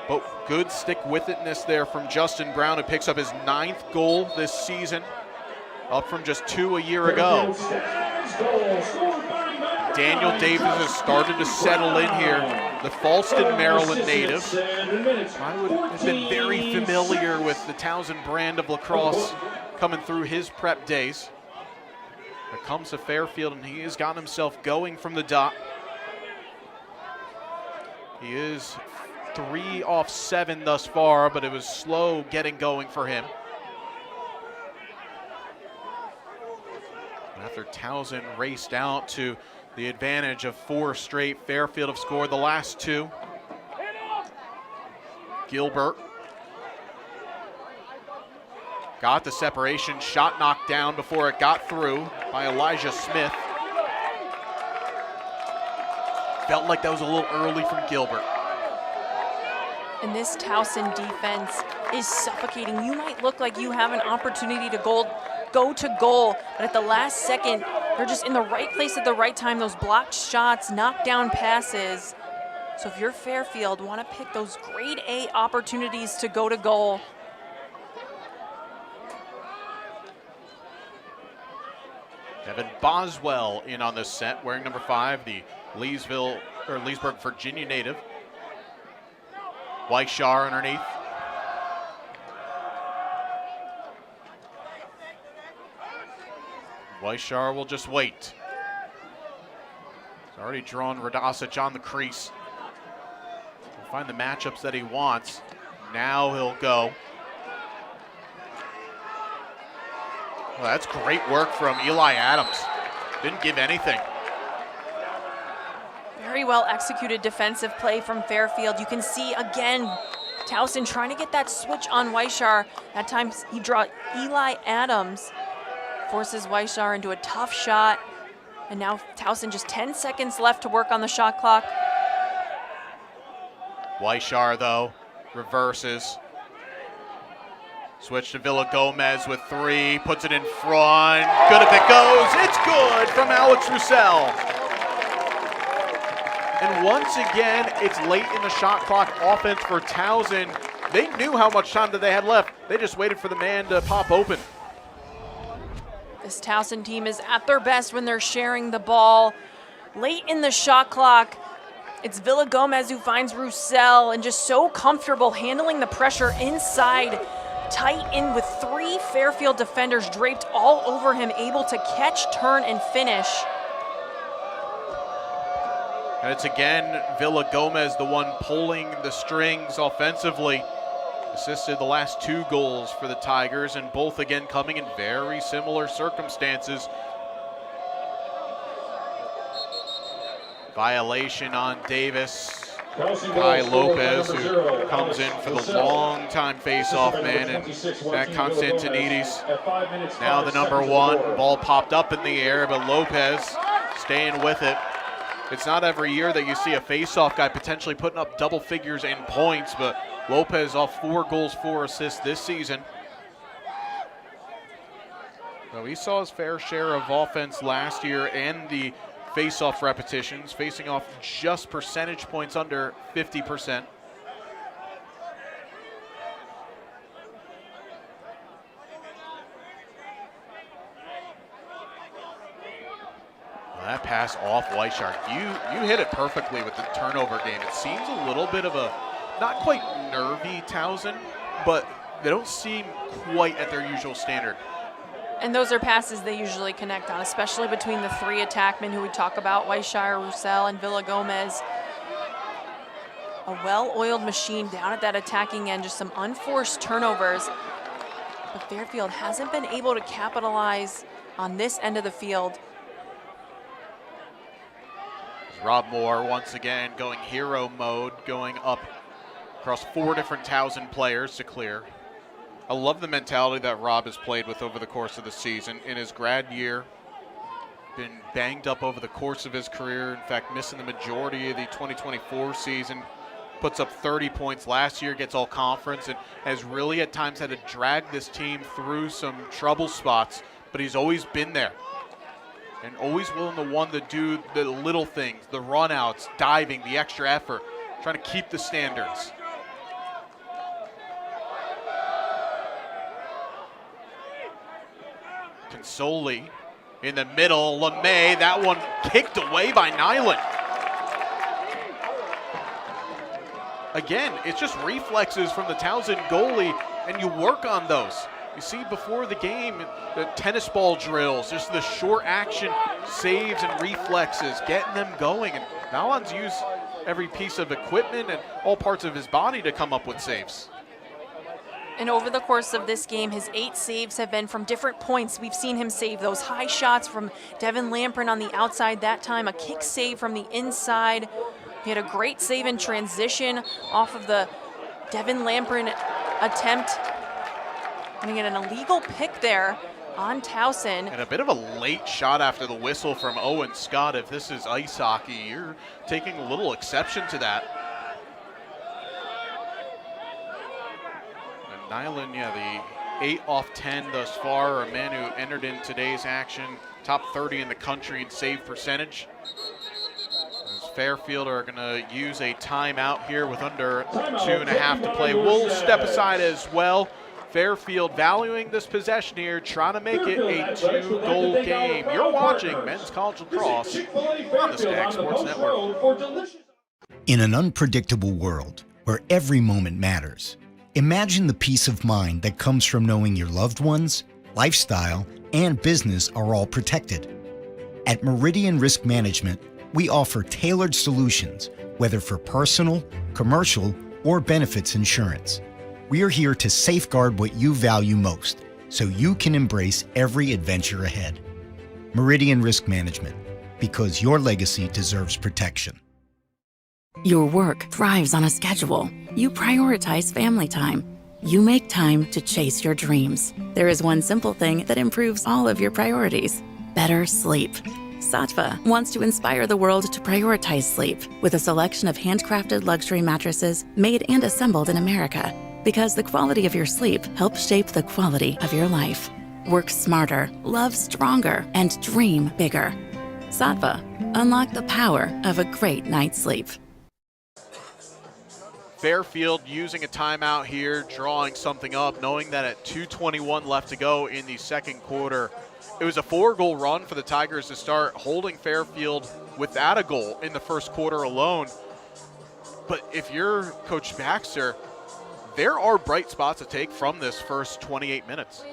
But good stick-with-itness there from Justin Brown, who picks up his 9th goal this season, up from just 2 a year ago. Daniel Davis has started to settle in here, the Falston, Maryland native. I would have been very familiar with the Towson brand of lacrosse coming through his prep days. Here comes to Fairfield, and he has got himself going from the dot. He is 3 off 7 thus far, but it was slow getting going for him. After Towson raced out to the advantage of 4 straight, Fairfield have scored the last 2. Gilbert got the separation, shot knocked down before it got through by Elijah Smith. Felt like that was a little early from Gilbert. And this Towson defense is suffocating. You might look like you have an opportunity to go to goal, but at the last second, they're just in the right place at the right time. Those blocked shots, knockdown passes. So if you're Fairfield, want to pick those grade A opportunities to go to goal. Evan Boswell in on this set, wearing number 5, the Leesburg, Virginia native. Weishar underneath. Weishar will just wait. He's already drawn Radosic on the crease. He'll find the matchups that he wants. Now he'll go. Well, that's great work from Eli Adams. Didn't give anything. Very well executed defensive play from Fairfield. You can see again, Towson trying to get that switch on Weishar. That time he draw Eli Adams. Forces Weishar into a tough shot. And now Towson just 10 seconds left to work on the shot clock. Weishar, though, reverses. Switch to Villa Gomez with 3, puts it in front. Good if it goes. It's good from Alex Roussel. And once again, it's late in the shot clock offense for Towson. They knew how much time that they had left. They just waited for the man to pop open. This Towson team is at their best when they're sharing the ball. Late in the shot clock, it's Villa Gomez who finds Roussel and just so comfortable handling the pressure inside. Tight in with 3 Fairfield defenders draped all over him, able to catch, turn, and finish. And it's again Villa Gomez, the one pulling the strings offensively. Assisted the last 2 goals for the Tigers, and both again coming in very similar circumstances. Violation on Davis. Kai Lopez, who comes in for the long-time face-off man, and that Constantinides. Now the number 1, ball popped up in the air, but Lopez staying with it. It's not every year that you see a face-off guy potentially putting up double figures in points, but Lopez off 4 goals, 4 assists this season. So he saw his fair share of offense last year and the face-off repetitions, facing off just percentage points under 50%. Well, that pass off Weishar. You hit it perfectly with the turnover game. It seems a little bit of a not quite nervy Towson, but they don't seem quite at their usual standard. And those are passes they usually connect on, especially between the 3 attackmen who we talk about, Weishar, Roussel, and Villa Gomez. A well-oiled machine down at that attacking end, just some unforced turnovers. But Fairfield hasn't been able to capitalize on this end of the field. Rob Moore once again going hero mode, going up across 4 different Towson players to clear. I love the mentality that Rob has played with over the course of the season. In his grad year, been banged up over the course of his career. In fact, missing the majority of the 2024 season. Puts up 30 points last year, gets all conference, and has really at times had to drag this team through some trouble spots, but he's always been there. And always willing to do the little things, the run-outs, diving, the extra effort, trying to keep the standards. Consoli in the middle, LeMay, that one kicked away by Nyland. Again, it's just reflexes from the Towson goalie, and you work on those. You see before the game, the tennis ball drills, just the short action saves and reflexes, getting them going. And Valon's used every piece of equipment and all parts of his body to come up with saves. And over the course of this game, his 8 saves have been from different points. We've seen him save those high shots from Devin Lamprin on the outside that time, a kick save from the inside. He had a great save in transition off of the Devin Lamprin attempt. Gonna get an illegal pick there on Towson. And a bit of a late shot after the whistle from Owen Scott. If this is ice hockey, you're taking a little exception to that. And Nyland, the 8 off 10 thus far, a man who entered in today's action, top 30 in the country in save percentage. Fairfield are going to use a timeout here with under 2.5 to play. We'll step aside as well. Fairfield valuing this possession here, trying to make it a 2-goal game. You're watching Men's College Lacrosse on the Stack Sports Network. In an unpredictable world where every moment matters, imagine the peace of mind that comes from knowing your loved ones, lifestyle, and business are all protected. At Meridian Risk Management, we offer tailored solutions, whether for personal, commercial, or benefits insurance. We are here to safeguard what you value most, so you can embrace every adventure ahead. Meridian Risk Management, because your legacy deserves protection. Your work thrives on a schedule. You prioritize family time. You make time to chase your dreams. There is one simple thing that improves all of your priorities: better sleep. Sattva wants to inspire the world to prioritize sleep with a selection of handcrafted luxury mattresses made and assembled in America. Because the quality of your sleep helps shape the quality of your life. Work smarter, love stronger, and dream bigger. Sattva, unlock the power of a great night's sleep. Fairfield using a timeout here, drawing something up, knowing that at 2:21 left to go in the second quarter, it was a 4-goal run for the Tigers to start, holding Fairfield without a goal in the first quarter alone. But if you're Coach Baxter, there are bright spots to take from this first 28 minutes.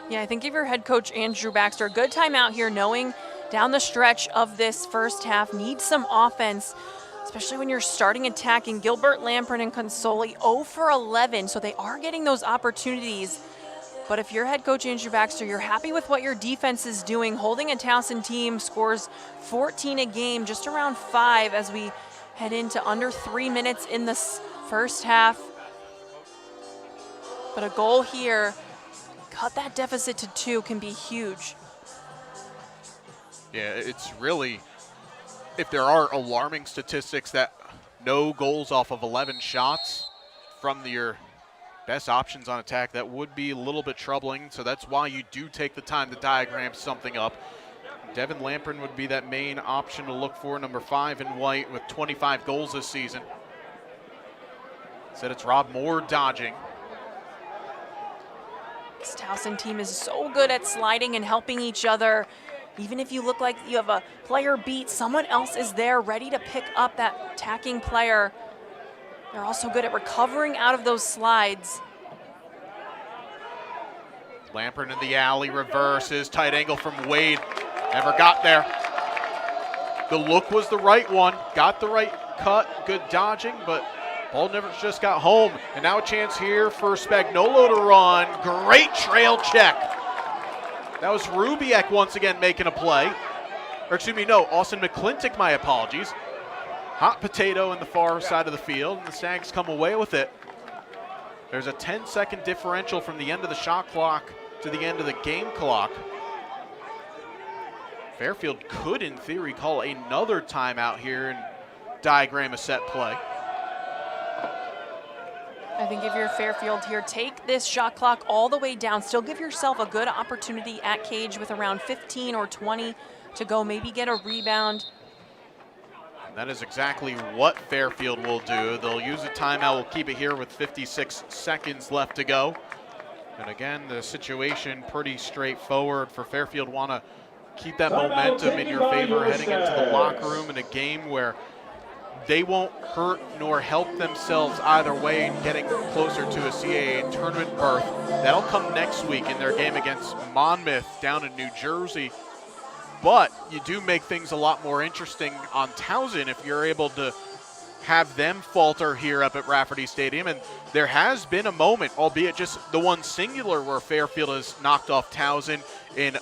Yeah, I think give your head coach, Andrew Baxter, a good timeout here, knowing down the stretch of this first half, needs some offense, especially when you're starting attacking. Gilbert, Lamprin, and Consoli 0 for 11, so they are getting those opportunities. But if you're head coach Andrew Baxter, you're happy with what your defense is doing. Holding a Towson team, scores 14 a game, just around 5 as we head into under 3 minutes in the first half. But a goal here, cut that deficit to 2, can be huge. Yeah, it's really, if there are alarming statistics that no goals off of 11 shots from your best options on attack, that would be a little bit troubling. So that's why you do take the time to diagram something up. Devin Lamprin would be that main option to look for, number 5 in white with 25 goals this season. Said it's Rob Moore dodging. This Towson team is so good at sliding and helping each other. Even if you look like you have a player beat, someone else is there ready to pick up that attacking player. They're also good at recovering out of those slides. Lamprin in the alley, reverses, tight angle from Wade. Never got there. The look was the right one, got the right cut, good dodging, but ball never just got home. And now a chance here for Spagnolo to run. Great trail check. That was Rubiek once again making a play. or excuse me, no, Austin McClintock, my apologies. Hot potato in the far side of the field, and the Sags come away with it. There's a 10-second differential from the end of the shot clock to the end of the game clock. Fairfield could, in theory, call another timeout here and diagram a set play. I think if you're Fairfield here, take this shot clock all the way down. Still give yourself a good opportunity at cage with around 15 or 20 to go, maybe get a rebound. And that is exactly what Fairfield will do. They'll use a timeout. We'll keep it here with 56 seconds left to go. And again, the situation pretty straightforward for Fairfield. Want to keep that momentum in your favor heading into the locker room in a game where they won't hurt nor help themselves either way in getting closer to a CAA tournament berth. That'll come next week in their game against Monmouth down in New Jersey. But you do make things a lot more interesting on Towson if you're able to have them falter here up at Rafferty Stadium. And there has been a moment, albeit just the one singular, where Fairfield has knocked off Towson in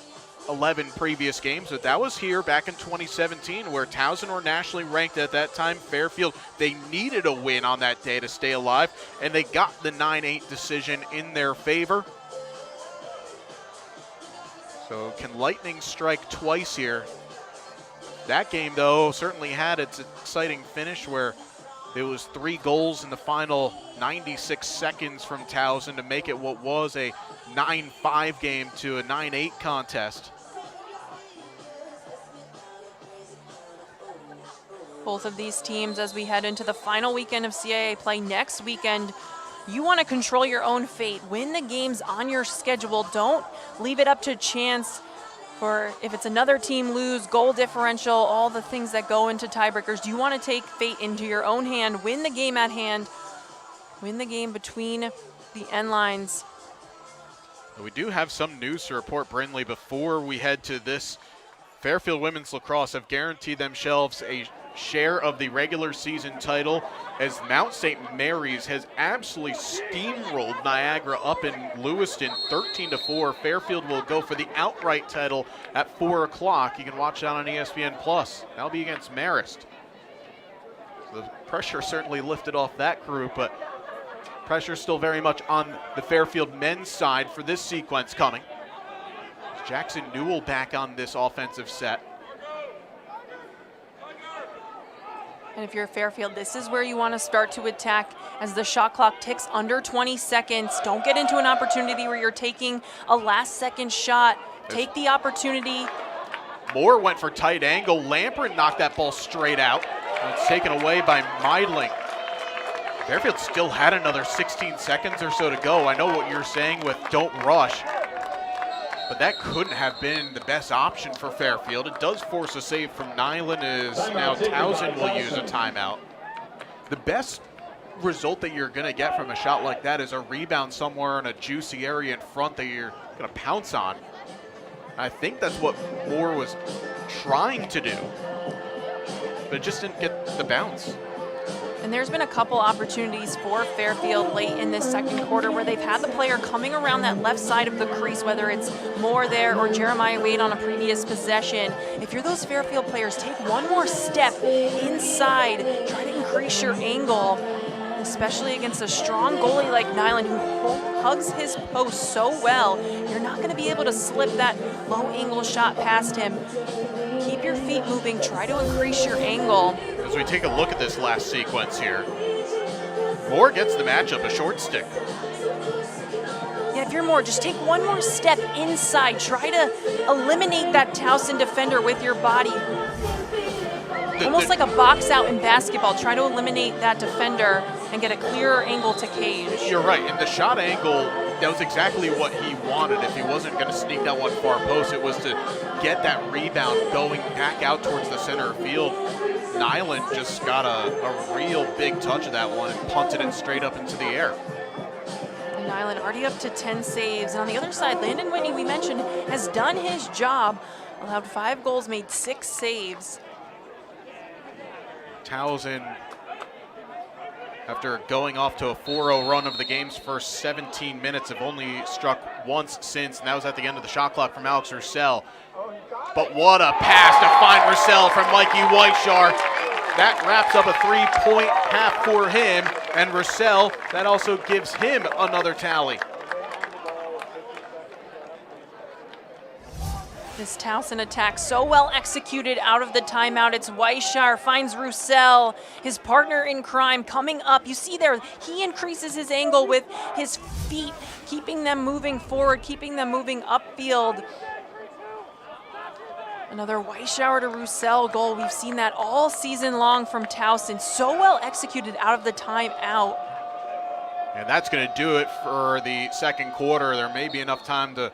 11 previous games, but that was here back in 2017 where Towson were nationally ranked at that time. Fairfield, they needed a win on that day to stay alive, and they got the 9-8 decision in their favor. So can lightning strike twice here? That game, though, certainly had its exciting finish where it was 3 goals in the final 96 seconds from Towson to make it what was a 9-5 game to a 9-8 contest. Both of these teams, as we head into the final weekend of CAA play next weekend, you want to control your own fate. Win the games on your schedule. Don't leave it up to chance for if it's another team lose, goal differential, all the things that go into tiebreakers. You want to take fate into your own hand. Win the game at hand. Win the game between the end lines. We do have some news to report, Brindley, before we head to this. Fairfield women's lacrosse have guaranteed themselves a share of the regular season title as Mount St. Mary's has absolutely steamrolled Niagara up in Lewiston 13-4. Fairfield will go for the outright title at 4 o'clock. You can watch that on ESPN+. That'll be against Marist. So the pressure certainly lifted off that group, but pressure still very much on the Fairfield men's side for this sequence coming. Jackson Newell back on this offensive set. And if you're Fairfield, this is where you want to start to attack as the shot clock ticks under 20 seconds. Don't get into an opportunity where you're taking a last-second shot. Take the opportunity. Moore went for tight angle. Lampert knocked that ball straight out. And it's taken away by Meidling. Fairfield still had another 16 seconds or so to go. I know what you're saying with don't rush, but that couldn't have been the best option for Fairfield. It does force a save from Nyland as now Towson will use a timeout. The best result that you're gonna get from a shot like that is a rebound somewhere in a juicy area in front that you're gonna pounce on. I think that's what Moore was trying to do, but it just didn't get the bounce. And there's been a couple opportunities for Fairfield late in this second quarter where they've had the player coming around that left side of the crease, whether it's Moore there or Jeremiah Wade on a previous possession. If you're those Fairfield players, take one more step inside, try to increase your angle, especially against a strong goalie like Nyland who hugs his post so well. You're not going to be able to slip that low angle shot past him. Keep your feet moving, try to increase your angle. As we take a look at this last sequence here, Moore gets the matchup, a short stick. Yeah, if you're Moore, just take one more step inside. Try to eliminate that Towson defender with your body. Almost like a box out in basketball. Try to eliminate that defender and get a clearer angle to cage. You're right, and the shot angle, that was exactly what he wanted. If he wasn't going to sneak that one far post, it was to get that rebound going back out towards the center of field. Nyland just got a real big touch of that one and punted it straight up into the air. And Nyland already up to 10 saves. And on the other side, Landon Whitney, we mentioned, has done his job. Allowed 5 goals, made 6 saves. Towson, after going off to a 4-0 run of the game's first 17 minutes, have only struck once since, and that was at the end of the shot clock from Alex Ursell. but what a pass to find Russell from Mikey Weishar. That wraps up a 3-point half for him, and Russell, that also gives him another tally. This Towson attack so well executed out of the timeout. It's Weishar, finds Russell, his partner in crime, coming up. You see there, he increases his angle with his feet, keeping them moving forward, keeping them moving upfield. Another Weishar to Russell goal. We've seen that all season long from Towson. So well executed out of the timeout. And that's going to do it for the second quarter. There may be enough time to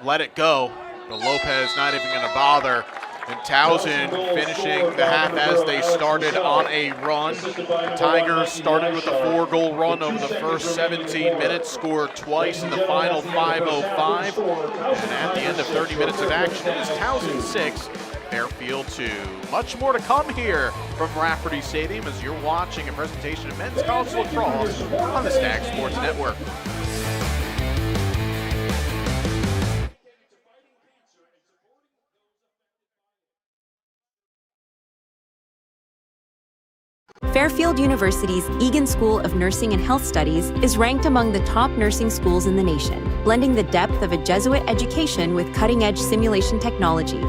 let it go. But Lopez not even going to bother. And Towson finishing the half as they started on a run. The Tigers started with a 4-goal run over the first 17 minutes, scored twice in the final 5:05. And at the end of 30 minutes of action, it is Towson 6, Fairfield 2. Much more to come here from Rafferty Stadium as you're watching a presentation of men's college lacrosse on the Stag Sports Network. Fairfield University's Egan School of Nursing and Health Studies is ranked among the top nursing schools in the nation, blending the depth of a Jesuit education with cutting-edge simulation technology.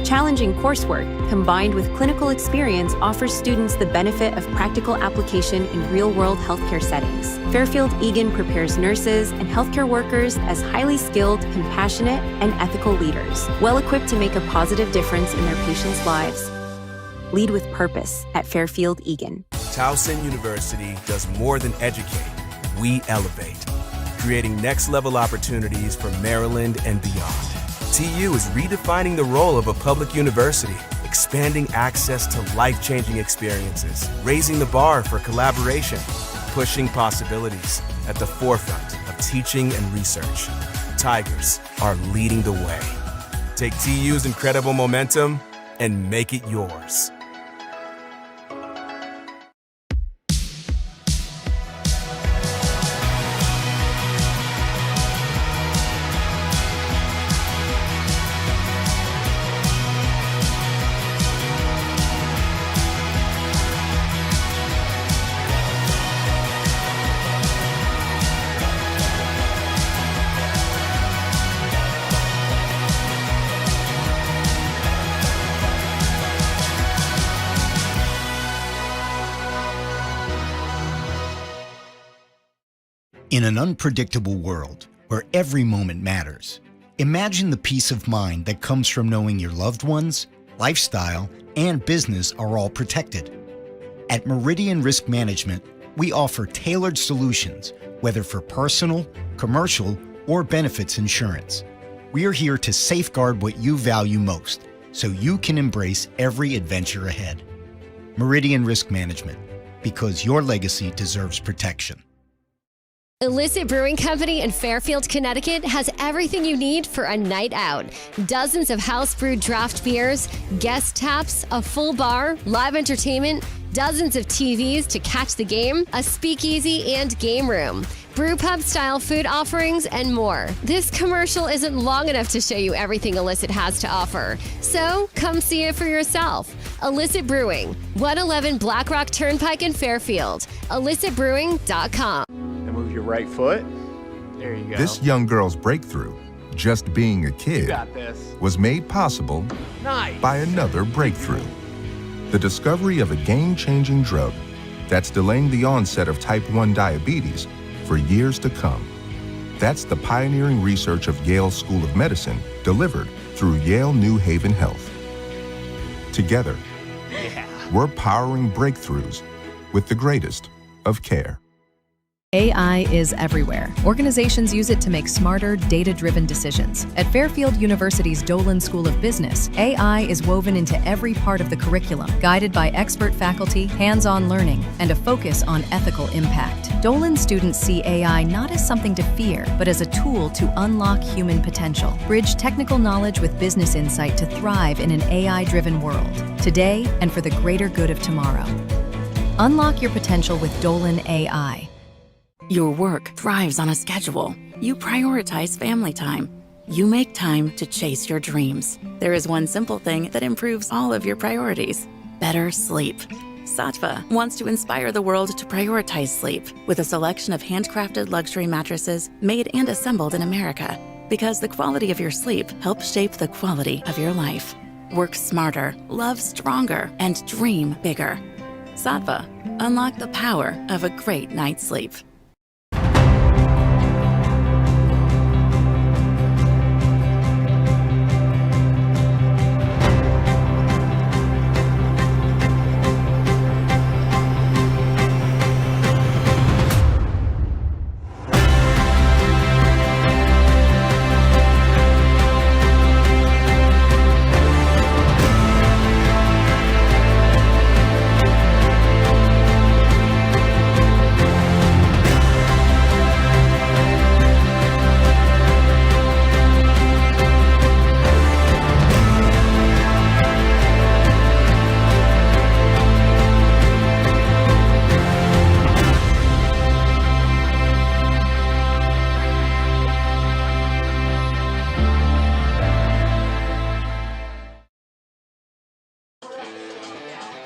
Challenging coursework, combined with clinical experience, offers students the benefit of practical application in real-world healthcare settings. Fairfield Egan prepares nurses and healthcare workers as highly skilled, compassionate, and ethical leaders, well-equipped to make a positive difference in their patients' lives. Lead with purpose at Fairfield Egan. Towson University does more than educate. We elevate, creating next-level opportunities for Maryland and beyond. TU is redefining the role of a public university, expanding access to life-changing experiences, raising the bar for collaboration, pushing possibilities at the forefront of teaching and research. Tigers are leading the way. Take TU's incredible momentum and make it yours. In an unpredictable world where every moment matters, imagine the peace of mind that comes from knowing your loved ones, lifestyle, and business are all protected. At Meridian Risk Management, we offer tailored solutions, whether for personal, commercial, or benefits insurance. We are here to safeguard what you value most, so you can embrace every adventure ahead. Meridian Risk Management, because your legacy deserves protection. Illicit Brewing Company in Fairfield, Connecticut has everything you need for a night out. Dozens of house-brewed draft beers, guest taps, a full bar, live entertainment, dozens of TVs to catch the game, a speakeasy and game room, brew pub-style food offerings, and more. This commercial isn't long enough to show you everything Illicit has to offer. So come see it for yourself. Illicit Brewing, 111 Black Rock Turnpike in Fairfield. IllicitBrewing.com. Move your right foot. There you go. This young girl's breakthrough, just being a kid, was made possible by another breakthrough. The discovery of a game-changing drug that's delaying the onset of type 1 diabetes for years to come. That's the pioneering research of Yale School of Medicine delivered through Yale New Haven Health. Together, we're powering breakthroughs with the greatest of care. AI is everywhere. Organizations use it to make smarter, data-driven decisions. At Fairfield University's Dolan School of Business, AI is woven into every part of the curriculum, guided by expert faculty, hands-on learning, and a focus on ethical impact. Dolan students see AI not as something to fear, but as a tool to unlock human potential, bridge technical knowledge with business insight to thrive in an AI-driven world, today and for the greater good of tomorrow. Unlock your potential with Dolan AI. Your work thrives on a schedule. You prioritize family time. You make time to chase your dreams. There is one simple thing that improves all of your priorities: better sleep. Sattva wants to inspire the world to prioritize sleep with a selection of handcrafted luxury mattresses made and assembled in America. Because the quality of your sleep helps shape the quality of your life. Work smarter, love stronger, and dream bigger. Sattva. Unlock the power of a great night's sleep.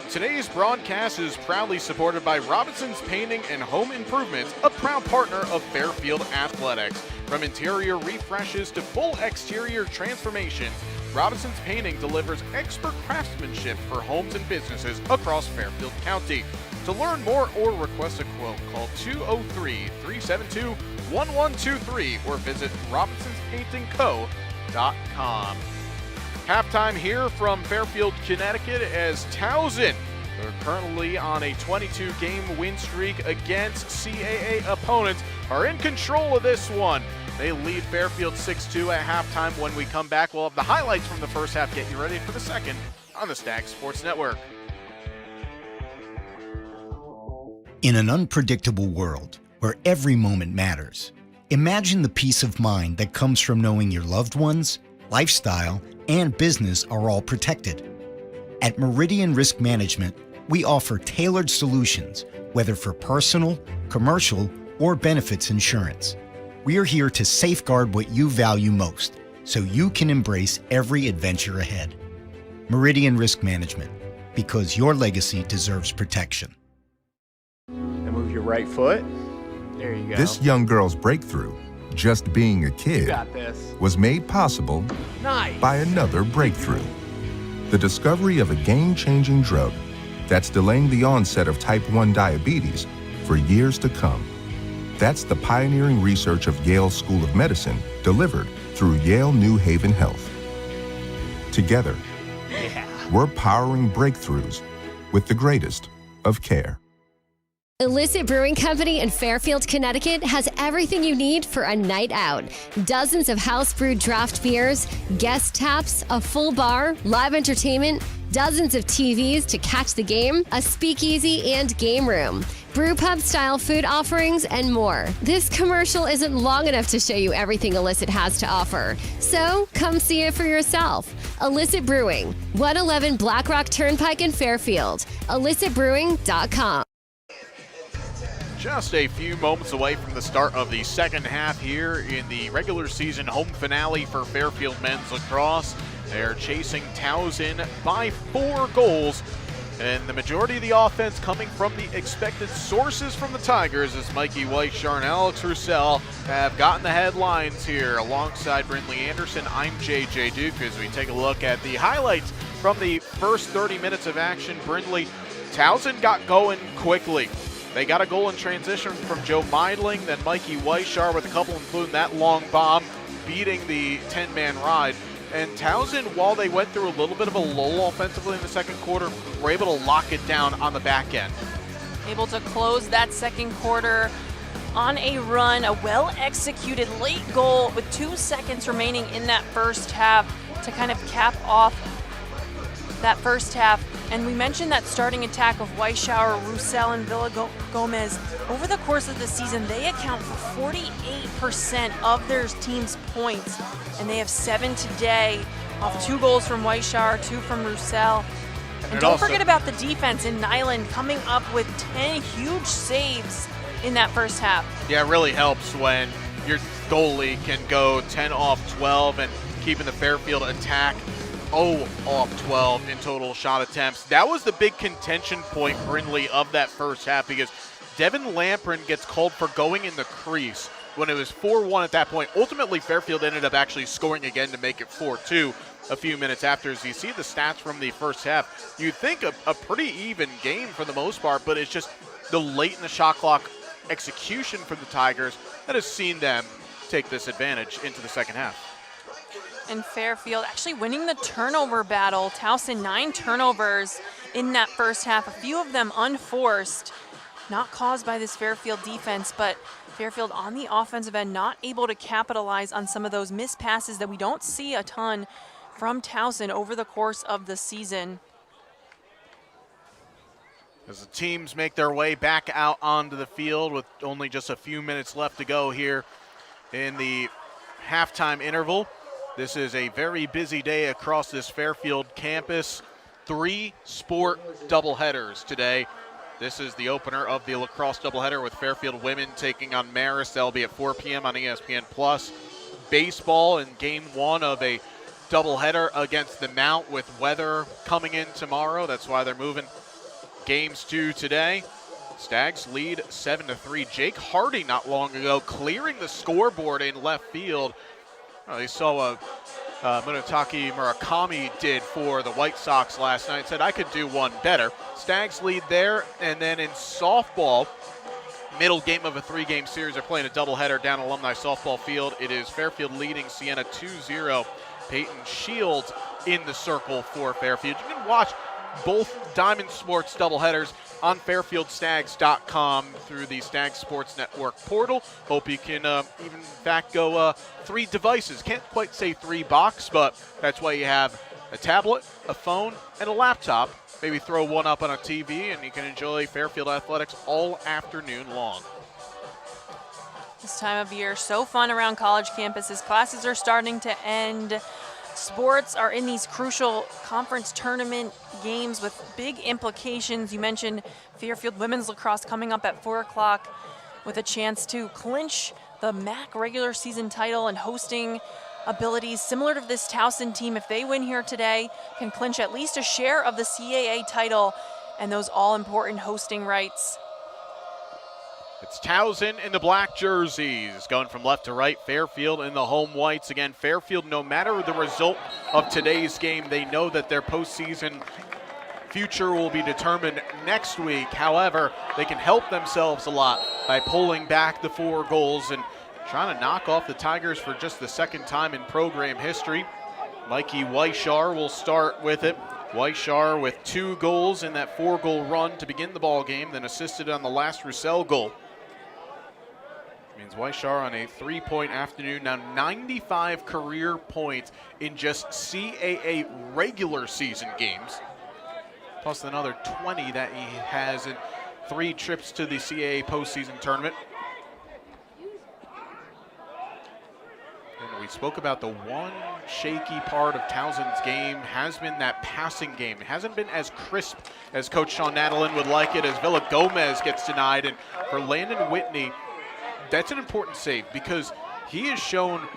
Today's broadcast is proudly supported by Robinson's Painting and Home Improvements, a proud partner of Fairfield Athletics. From interior refreshes to full exterior transformations, Robinson's Painting delivers expert craftsmanship for homes and businesses across Fairfield County. To learn more or request a quote, call 203-372-1123 or visit robinsonspaintingco.com. Halftime here from Fairfield, Connecticut, as Towson are currently on a 22-game win streak against CAA opponents, are in control of this one. They lead Fairfield 6-2 at halftime. When we come back, we'll have the highlights from the first half. Get you ready for the second on the Stag Sports Network. In an unpredictable world where every moment matters, imagine the peace of mind that comes from knowing your loved ones, lifestyle, and business are all protected. At Meridian Risk Management, we offer tailored solutions, whether for personal, commercial, or benefits insurance. We are here to safeguard what you value most, so you can embrace every adventure ahead. Meridian Risk Management, because your legacy deserves protection. And move your right foot. There you go. This young girl's breakthrough, just being a kid, was made possible by another breakthrough. The discovery of a game-changing drug that's delaying the onset of type 1 diabetes for years to come. That's the pioneering research of Yale School of Medicine, delivered through Yale New Haven Health. Together, we're powering breakthroughs with the greatest of care. Illicit Brewing Company in Fairfield, Connecticut has everything you need for a night out. Dozens of house-brewed draft beers, guest taps, a full bar, live entertainment, dozens of TVs to catch the game, a speakeasy and game room, brew pub style food offerings, and more. This commercial isn't long enough to show you everything Illicit has to offer. So come see it for yourself. Illicit Brewing, 111 Black Rock Turnpike in Fairfield. IllicitBrewing.com. Just a few moments away from the start of the second half here in the regular season home finale for Fairfield men's lacrosse. They're chasing Towson by 4 goals, and the majority of the offense coming from the expected sources from the Tigers, as Mikey Weichar and Alex Roussel have gotten the headlines here. Alongside Brindley Anderson, I'm JJ Duke. As we take a look at the highlights from the first 30 minutes of action, Brindley, Towson got going quickly. They got a goal in transition from Joe Meidling, then Mikey Weichar with a couple, including that long bomb, beating the 10-man ride. And Towson, while they went through a little bit of a lull offensively in the second quarter, were able to lock it down on the back end. Able to close that second quarter on a run, a well-executed late goal with 2 seconds remaining in that first half to kind of cap off that first half. And we mentioned that starting attack of Weichauer, Roussel, and Villa-Gomez. Over the course of the season, they account for 48% of their team's points, and they have 7 today, off 2 goals from Weichauer, 2 from Roussel. And don't forget about the defense in Nyland coming up with 10 huge saves in that first half. Yeah, it really helps when your goalie can go 10 off 12 and keeping the Fairfield attack 0 off 12 in total shot attempts. That was the big contention point, Brindley, of that first half, because Devin Lamprin gets called for going in the crease when it was 4-1 at that point. Ultimately, Fairfield ended up actually scoring again to make it 4-2 a few minutes after. As you see the stats from the first half, you'd think a pretty even game for the most part, but it's just the late in the shot clock execution from the Tigers that has seen them take this advantage into the second half. And Fairfield actually winning the turnover battle. Towson 9 turnovers in that first half, a few of them unforced, not caused by this Fairfield defense, but Fairfield on the offensive end not able to capitalize on some of those missed passes that we don't see a ton from Towson over the course of the season. As the teams make their way back out onto the field with only just a few minutes left to go here in the halftime interval. This is a very busy day across this Fairfield campus. 3 sport doubleheaders today. This is the opener of the lacrosse doubleheader with Fairfield women taking on Marist. That'll be at 4 p.m. on ESPN+. Baseball in game 1 of a doubleheader against the Mount with weather coming in tomorrow. That's why they're moving games 2 today. Stags lead 7-3. Jake Hardy not long ago clearing the scoreboard in left field. They saw what Munetake Murakami did for the White Sox last night. Said, I could do one better. Stags lead there, and then in softball, middle game of a 3-game series, they're playing a doubleheader down Alumni Softball Field. It is Fairfield leading Siena 2-0. Peyton Shields in the circle for Fairfield. You can watch both Diamond Sports doubleheaders on FairfieldStags.com through the Stag Sports Network portal. Hope you can even, in fact, go 3 devices. Can't quite say 3 box, but that's why you have a tablet, a phone, and a laptop. Maybe throw one up on a TV, and you can enjoy Fairfield athletics all afternoon long. This time of year, so fun around college campuses. Classes are starting to end. Sports are in these crucial conference tournament games with big implications. You mentioned Fairfield women's lacrosse coming up at 4 o'clock with a chance to clinch the MAC regular season title, and hosting abilities similar to this Towson team. If they win here today, can clinch at least a share of the CAA title and those all-important hosting rights. It's Towson in the black jerseys, going from left to right. Fairfield in the home whites. Again, Fairfield, no matter the result of today's game, they know that their postseason future will be determined next week. However, they can help themselves a lot by pulling back the 4 goals and trying to knock off the Tigers for just the second time in program history. Mikey Weishar will start with it. Weishar with 2 goals in that 4-goal run to begin the ball game, then assisted on the last Roussel goal. Means Weishar on a 3-point afternoon, now 95 career points in just CAA regular season games, plus another 20 that he has in 3 trips to the CAA postseason tournament. And we spoke about the one shaky part of Towson's game has been that passing game. It hasn't been as crisp as Coach Sean Nadalin would like it, as Villa Gomez gets denied. And for Landon Whitney, that's an important save because he has shown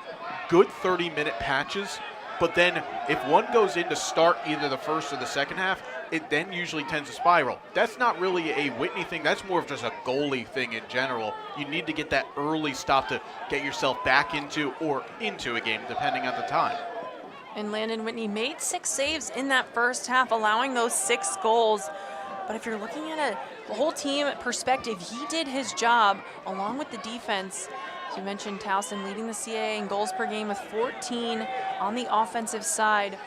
good 30-minute patches, but then if one goes in to start either the first or the second half, it then usually tends to spiral. That's not really a Whitney thing. That's more of just a goalie thing in general. You need to get that early stop to get yourself back into a game, depending on the time. And Landon Whitney made 6 saves in that first half, allowing those 6 goals. But if you're looking at a whole team perspective, he did his job along with the defense. As you mentioned, Towson leading the CAA in goals per game with 14 on the offensive side.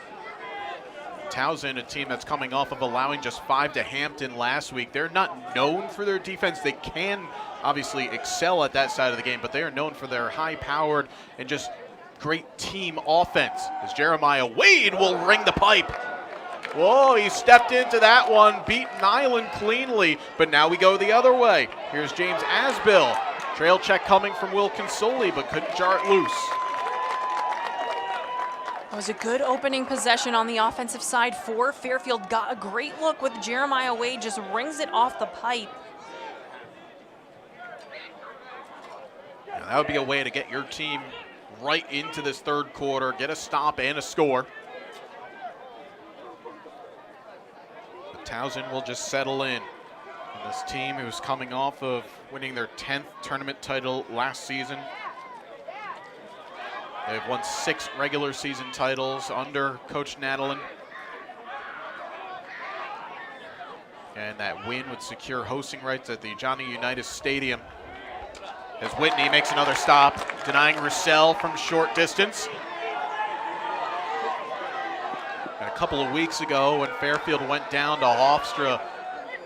Towson, a team that's coming off of allowing just 5 to Hampton last week. They're not known for their defense. They can obviously excel at that side of the game, but they are known for their high-powered and just great team offense. As Jeremiah Wade will ring the pipe. Whoa, he stepped into that one, beat Nyland cleanly, but now we go the other way. Here's James Asbill. Trail check coming from Will Consoli, but couldn't jar it loose. It was a good opening possession on the offensive side for Fairfield. Got a great look with Jeremiah Wade, just rings it off the pipe. That would be a way to get your team right into this third quarter, get a stop and a score. But Towson will just settle in. And this team who's coming off of winning their 10th tournament title last season. They've won 6 regular season titles under Coach Nadalin. And that win would secure hosting rights at the Johnny Unitas Stadium. As Whitney makes another stop, denying Roussel from short distance. And a couple of weeks ago when Fairfield went down to Hofstra,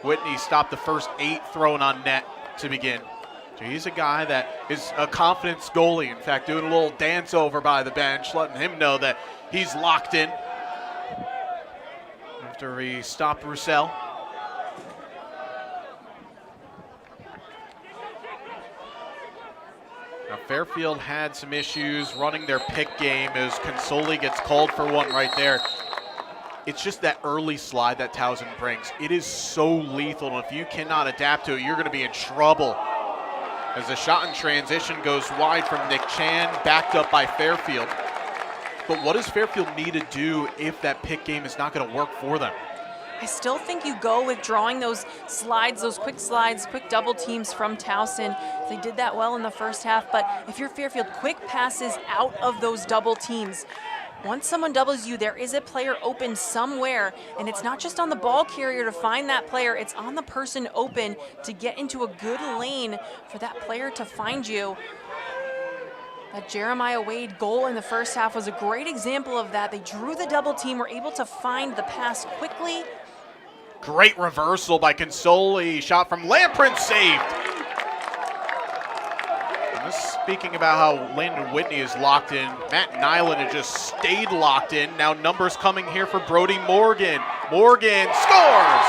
Whitney stopped the first 8 thrown on net to begin. So he's a guy that is a confidence goalie. In fact, doing a little dance over by the bench, letting him know that he's locked in. After he stopped Roussel. Now Fairfield had some issues running their pick game as Consoli gets called for one right there. It's just that early slide that Towson brings. It is so lethal, and if you cannot adapt to it, you're going to be in trouble. As the shot in transition goes wide from Nick Chan, backed up by Fairfield. But what does Fairfield need to do if that pick game is not going to work for them? I still think you go with drawing those slides, those quick slides, quick double teams from Towson. They did that well in the first half, but if you're Fairfield, quick passes out of those double teams. Once someone doubles you, there is a player open somewhere, and it's not just on the ball carrier to find that player, it's on the person open to get into a good lane for that player to find you. That Jeremiah Wade goal in the first half was a great example of that. They drew the double team, were able to find the pass quickly. Great reversal by Consoli, shot from Lamprin, saved. Speaking about how Landon Whitney is locked in, Matt Nyland has just stayed locked in. Now numbers coming here for Brody Morgan. Morgan scores!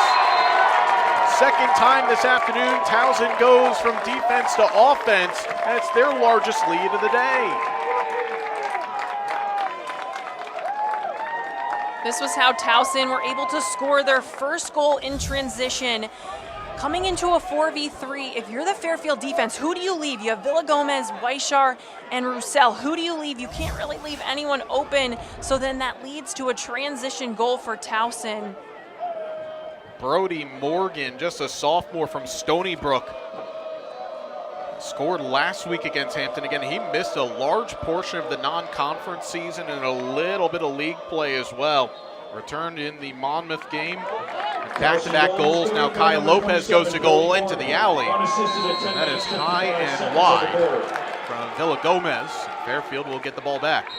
Second time this afternoon, Towson goes from defense to offense, and it's their largest lead of the day. This was how Towson were able to score their first goal in transition. Coming into a 4v3, if you're the Fairfield defense, who do you leave? You have Villagomez, Weishar, and Roussel. Who do you leave? You can't really leave anyone open, so then that leads to a transition goal for Towson. Brody Morgan, just a sophomore from Stony Brook, scored last week against Hampton. Again, he missed a large portion of the non-conference season and a little bit of league play as well. Returned in the Monmouth game. Back-to-back goals. Now Kai Lopez goes to goal into the alley. And that is high and wide from Villagomez. Fairfield will get the ball back.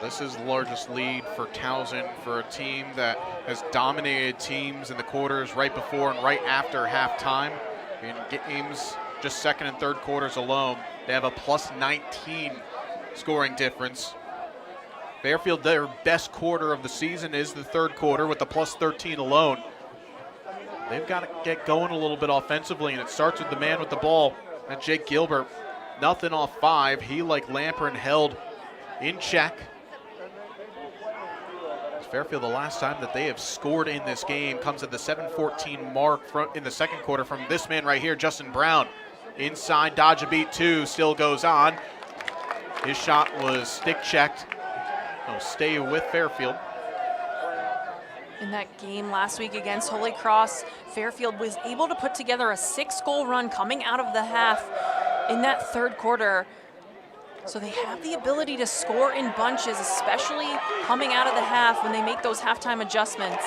This is the largest lead for Towson for a team that has dominated teams in the quarters right before and right after halftime. In games just second and third quarters alone, they have a plus 19 scoring difference. Fairfield, their best quarter of the season is the third quarter with the plus 13 alone. They've got to get going a little bit offensively, and it starts with the man with the ball. And Jake Gilbert, nothing off 5. He, like Lamprin, held in check. Fairfield, the last time that they have scored in this game comes at the 7:14 mark in the second quarter from this man right here, Justin Brown. Inside, dodge a beat 2, still goes on. His shot was stick checked. He'll stay with Fairfield. In that game last week against Holy Cross, Fairfield was able to put together a 6-goal run coming out of the half in that third quarter. So they have the ability to score in bunches, especially coming out of the half when they make those halftime adjustments.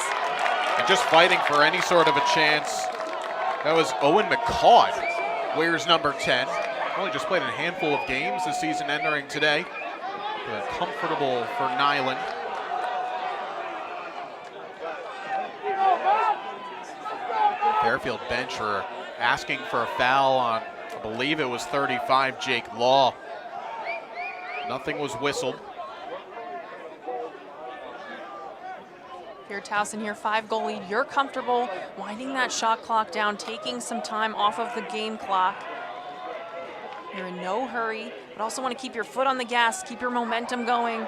And just fighting for any sort of a chance. That was Owen McCaud, Wares number 10. Only just played a handful of games this season entering today. But comfortable for Nyland. Fairfield bench are asking for a foul on, I believe it was 35, Jake Law. Nothing was whistled. Here, Towson here, 5-goal lead. You're comfortable winding that shot clock down, taking some time off of the game clock. You're in no hurry, but also want to keep your foot on the gas, keep your momentum going.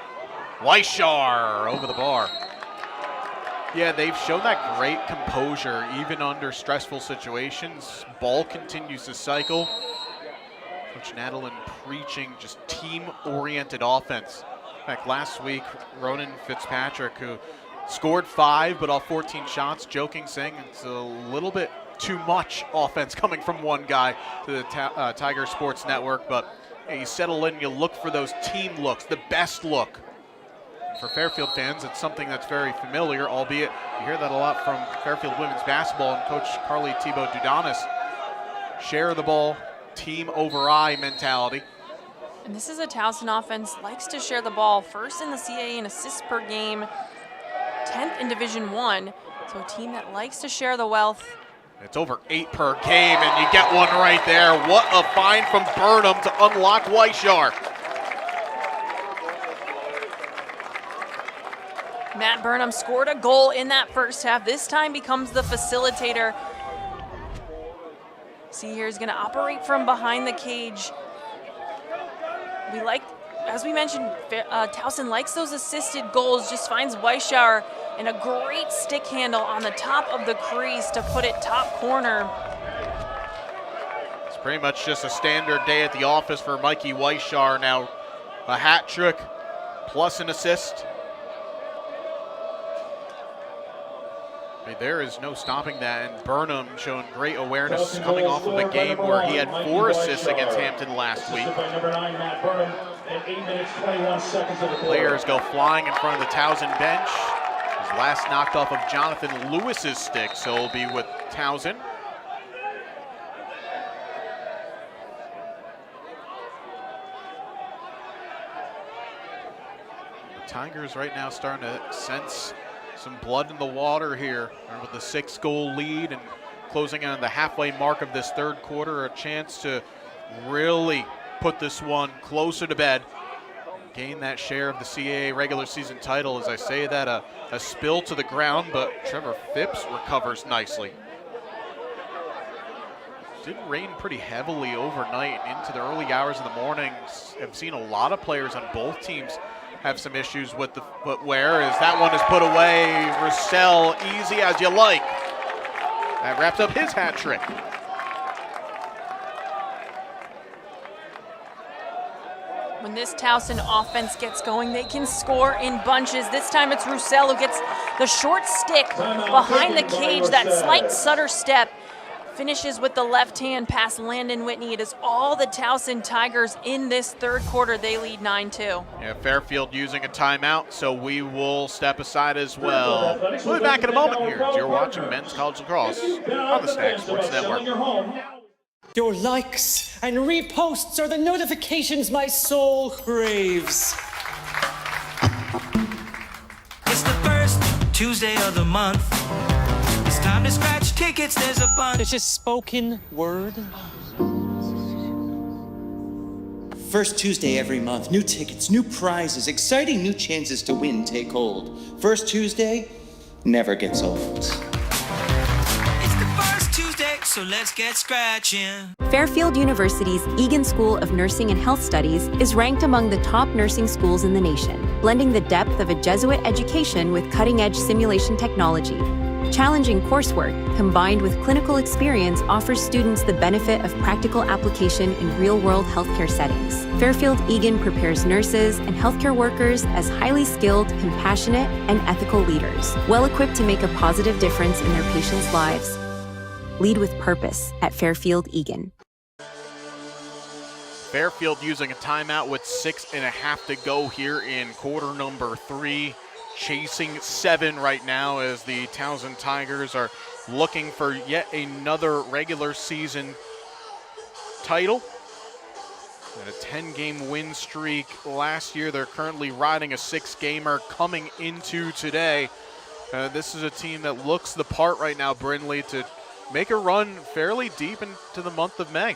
Weishar over the bar. Yeah, they've shown that great composure even under stressful situations. Ball continues to cycle. Coach Nadelin preaching just team-oriented offense. In fact, last week, Ronan Fitzpatrick, who scored 5, but all 14 shots, joking, saying it's a little bit too much offense coming from one guy to the Tiger Sports Network, but you settle in, you look for those team looks, the best look. For Fairfield fans, it's something that's very familiar, albeit you hear that a lot from Fairfield women's basketball and Coach Carly Thibault-Dudanis. Share the ball, team over eye mentality. And this is a Towson offense, likes to share the ball. First in the CAA in assists per game, 10th in Division I. So a team that likes to share the wealth. It's over 8 per game, and you get one right there. What a find from Burnham to unlock Weishar. Matt Burnham scored a goal in that first half. This time becomes the facilitator. See here, he's going to operate from behind the cage. We like, as we mentioned, Towson likes those assisted goals, just finds Weishauer and a great stick handle on the top of the crease to put it top corner. It's pretty much just a standard day at the office for Mikey Weishauer now. A hat trick plus an assist. There is no stopping that, and Burnham showing great awareness coming off of a game where he had 4 assists against Hampton last week. Players go flying in front of the Towson bench. His last knocked off of Jonathan Lewis's stick, so he'll be with Towson. The Tigers right now starting to sense some blood in the water here with the 6-goal lead and closing on the halfway mark of this third quarter, a chance to really put this one closer to bed, gain that share of the CAA regular season title. As I say that, a spill to the ground, but Trevor Phipps recovers nicely. Did rain pretty heavily overnight into the early hours of the morning. I've seen a lot of players on both teams have some issues with the footwear, as that one is put away. Roussel, easy as you like. That wraps up his hat trick. When this Towson offense gets going, they can score in bunches. This time it's Roussel who gets the short stick behind the cage, that slight stutter step. Finishes with the left hand past Landon Whitney. It is all the Towson Tigers in this third quarter. They lead 9-2. Yeah, Fairfield using a timeout, so we will step aside as well. We'll be back in a moment here as you're watching Men's College Lacrosse on the Stack Sports Network. Your likes and reposts are the notifications my soul craves. It's the first Tuesday of the month. It's time to scratch tickets, there's a bunch. It's just spoken word. First Tuesday every month, new tickets, new prizes, exciting new chances to win take hold. First Tuesday never gets old. It's the first Tuesday, so let's get scratching. Fairfield University's Egan School of Nursing and Health Studies is ranked among the top nursing schools in the nation, blending the depth of a Jesuit education with cutting-edge simulation technology. Challenging coursework, combined with clinical experience, offers students the benefit of practical application in real-world healthcare settings. Fairfield Egan prepares nurses and healthcare workers as highly skilled, compassionate, and ethical leaders, well-equipped to make a positive difference in their patients' lives. Lead with purpose at Fairfield Egan. Fairfield using a timeout with 6.5 to go here in quarter number 3. Chasing 7 right now as the Towson Tigers are looking for yet another regular season title. And a 10-game win streak last year. They're currently riding a 6-gamer coming into today. This is a team that looks the part right now, Brindley, to make a run fairly deep into the month of May.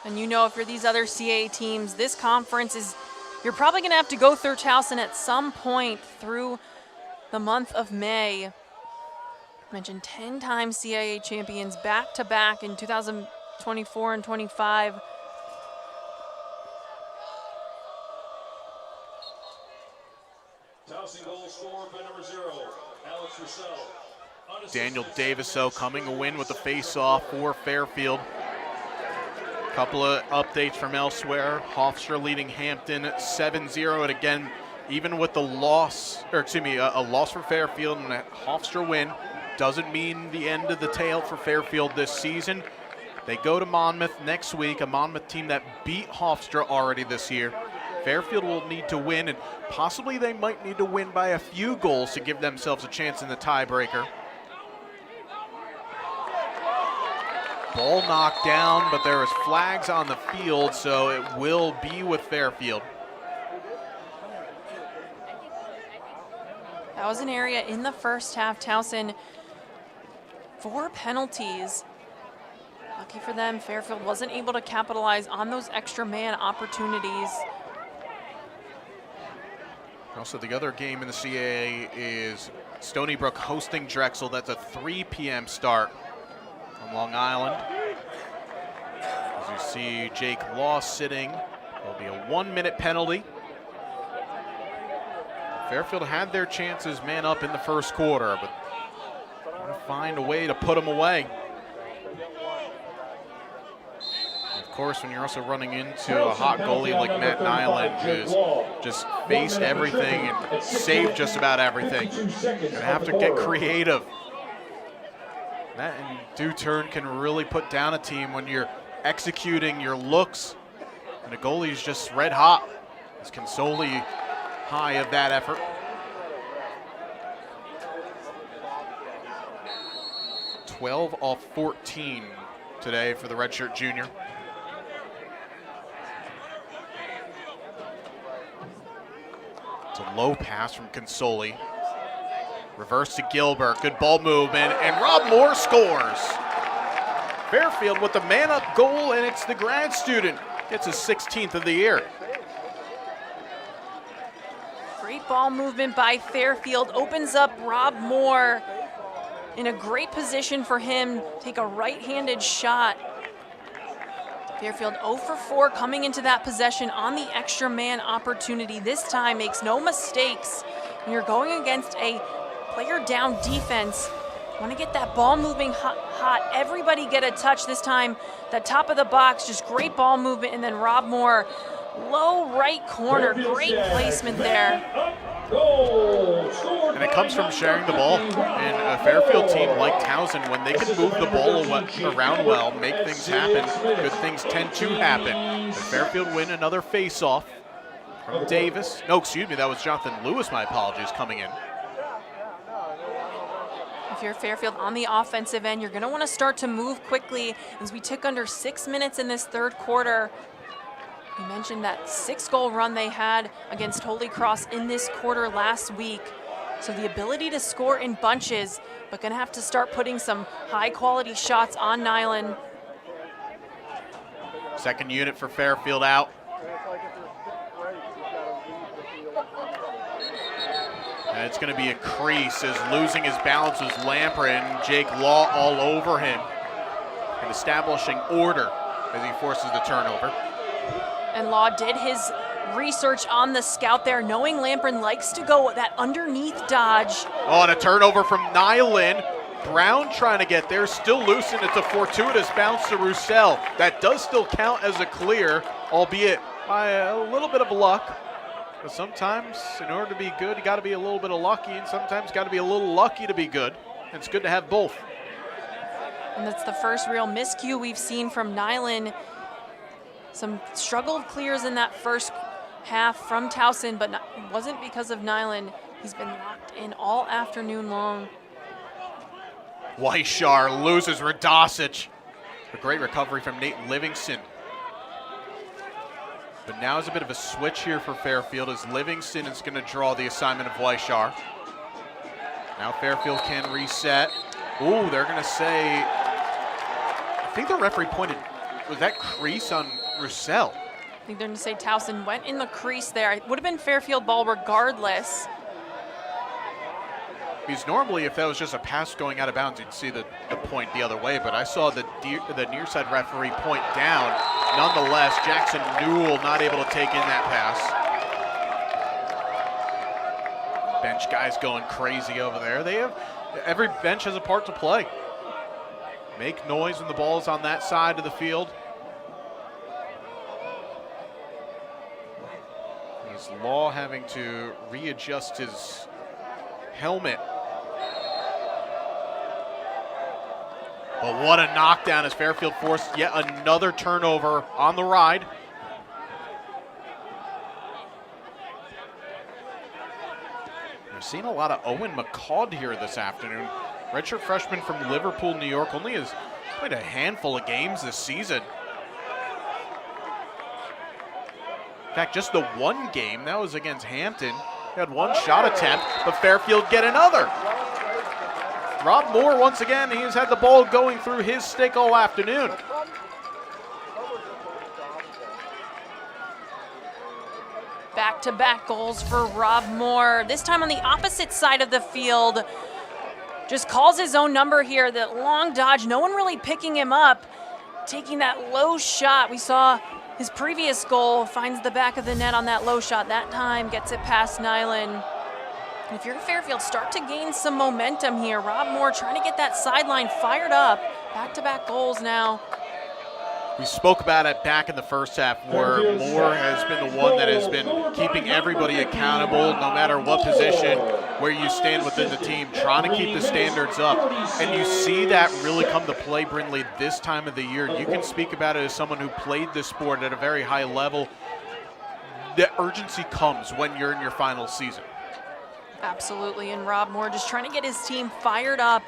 And you know, if you're these other CAA teams, this conference is, you're probably going to have to go through Towson at some point through the month of May. I mentioned 10-time CAA champions back-to-back in 2024 and 25. Daniel Daviso coming a win with the face-off for Fairfield. Couple of updates from elsewhere. Hofstra leading Hampton 7-0, and again, even with the loss, or excuse me, a loss for Fairfield and a Hofstra win, doesn't mean the end of the tale for Fairfield this season. They go to Monmouth next week, a Monmouth team that beat Hofstra already this year. Fairfield will need to win, and possibly they might need to win by a few goals to give themselves a chance in the tiebreaker. Ball knocked down, but there is flags on the field, so it will be with Fairfield. That was an area in the first half. Towson, 4 penalties. Lucky for them, Fairfield wasn't able to capitalize on those extra man opportunities. Also, the other game in the CAA is Stony Brook hosting Drexel. That's a 3 p.m. start on Long Island. As you see Jake Law sitting, there'll be a 1-minute penalty. Fairfield had their chances man up in the first quarter, but want to find a way to put them away. Of course, when you're also running into a hot goalie like Matt Nyland, who's just faced everything and saved just about everything, you have to get creative. That in due turn can really put down a team when you're executing your looks and the goalie's just red hot. It's Consoli high of that effort. "12 off 14 today for the redshirt junior. It's a low pass from Consoli. Reverse to Gilbert, good ball movement, and Rob Moore scores. Fairfield with the man-up goal, and it's the grad student. Gets his 16th of the year. Great ball movement by Fairfield, opens up Rob Moore in a great position for him. Take a right-handed shot. Fairfield 0 for 4 coming into that possession on the extra man opportunity. This time makes no mistakes. When you're going against a player down defense, want to get that ball moving hot. Everybody get a touch this time. The top of the box, just great ball movement, and then Rob Moore, low right corner, great placement there. And it comes from sharing the ball. And a Fairfield team like Towson, when they can move the ball around well, make things happen, good things tend to happen. But Fairfield win another face-off from Davis. No, excuse me, that was Jonathan Lewis, my apologies, coming in. If you're Fairfield on the offensive end, you're going to want to start to move quickly as we took under 6 minutes in this third quarter. You mentioned that 6-goal run they had against Holy Cross in this quarter last week. So the ability to score in bunches, but going to have to start putting some high-quality shots on Nyland. Second unit for Fairfield out. And it's going to be a crease as losing his balance was Lampert, and Jake Law all over him and establishing order as he forces the turnover. And Law did his research on the scout there, knowing Lampert likes to go that underneath dodge. Oh, and a turnover from Nyland. Brown trying to get there, still loose, and it's a fortuitous bounce to Roussel. That does still count as a clear, albeit by a little bit of luck. But sometimes, in order to be good, you got to be a little bit of lucky, and sometimes got to be a little lucky to be good. And it's good to have both. And that's the first real miscue we've seen from Nyland. Some struggled clears in that first half from Towson, but it wasn't because of Nyland. He's been locked in all afternoon long. Weishar loses Radosic. A great recovery from Nate Livingston. But now is a bit of a switch here for Fairfield as Livingston is going to draw the assignment of Weishar. Now Fairfield can reset. Ooh, they're going to say, I think the referee pointed, was that crease on Roussel? I think they're going to say Towson went in the crease there. It would have been Fairfield ball regardless. Because normally if that was just a pass going out of bounds, you'd see the point the other way, but I saw the near side referee point down. Nonetheless, Jackson Newell not able to take in that pass. Bench guys going crazy over there. Every bench has a part to play. Make noise when the ball's on that side of the field. Is Law having to readjust his helmet. But what a knockdown as Fairfield forced yet another turnover on the ride. We're seeing a lot of Owen McCaud here this afternoon. Redshirt freshman from Liverpool, New York, only has played a handful of games this season. In fact, just the one game, that was against Hampton. He had one shot attempt, but Fairfield get another. Rob Moore, once again, he's had the ball going through his stick all afternoon. Back-to-back goals for Rob Moore. This time on the opposite side of the field. Just calls his own number here. That long dodge, no one really picking him up. Taking that low shot. We saw his previous goal, finds the back of the net on that low shot. That time gets it past Nyland. And if you're Fairfield, start to gain some momentum here. Rob Moore trying to get that sideline fired up. Back-to-back goals now. We spoke about it back in the first half where Moore has been the one that has been keeping everybody accountable no matter what position, where you stand within the team, trying to keep the standards up. And you see that really come to play, Brindley, this time of the year. You can speak about it as someone who played this sport at a very high level. The urgency comes when you're in your final season. Absolutely, and Rob Moore just trying to get his team fired up.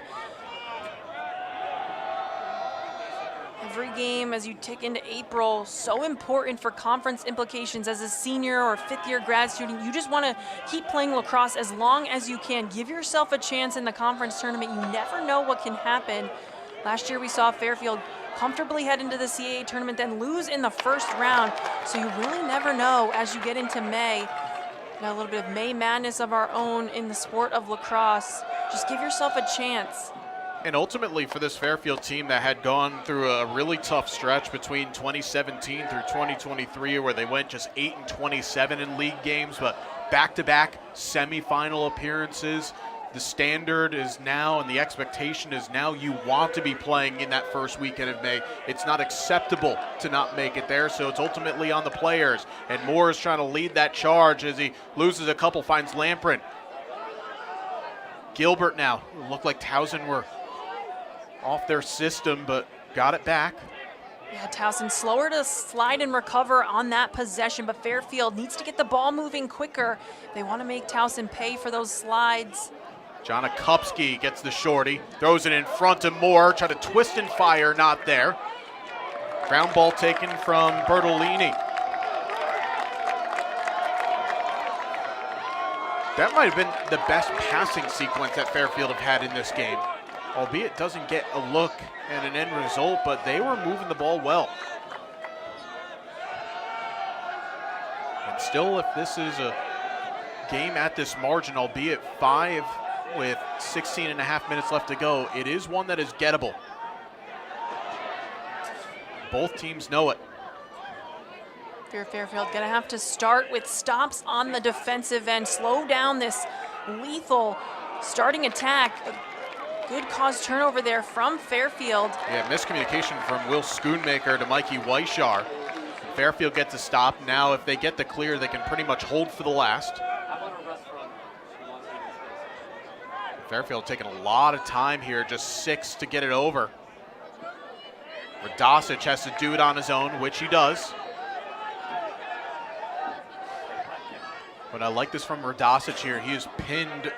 Every game as you tick into April, so important for conference implications as a senior or fifth-year grad student. You just want to keep playing lacrosse as long as you can. Give yourself a chance in the conference tournament. You never know what can happen. Last year we saw Fairfield comfortably head into the CAA tournament, then lose in the first round. So you really never know as you get into May. Got a little bit of May madness of our own in the sport of lacrosse. Just give yourself a chance. And ultimately for this Fairfield team that had gone through a really tough stretch between 2017 through 2023 where they went just 8-27 in league games, but back-to-back semifinal appearances. The standard is now and the expectation is now you want to be playing in that first weekend of May. It's not acceptable to not make it there, so it's ultimately on the players. And Moore is trying to lead that charge as he loses a couple, finds Lamprin. Gilbert now. It looked like Towson were off their system, but got it back. Yeah, Towson slower to slide and recover on that possession, but Fairfield needs to get the ball moving quicker. They want to make Towson pay for those slides. John Akupski gets the shorty, throws it in front of Moore, try to twist and fire, not there. Ground ball taken from Bertolini. That might have been the best passing sequence that Fairfield have had in this game. Albeit doesn't get a look and an end result, but they were moving the ball well. And still, if this is a game at this margin, albeit 5 with 16 and a half minutes left to go, it is one that is gettable. Both teams know it. Fairfield gonna have to start with stops on the defensive end, slow down this lethal starting attack. Good cause turnover there from Fairfield. Yeah, miscommunication from Will Schoonmaker to Mikey Weishar. Fairfield gets a stop. Now if they get the clear, they can pretty much hold for the last. Fairfield taking a lot of time here, just 6 to get it over. Radosic has to do it on his own, which he does. But I like this from Radosic here. He has pinned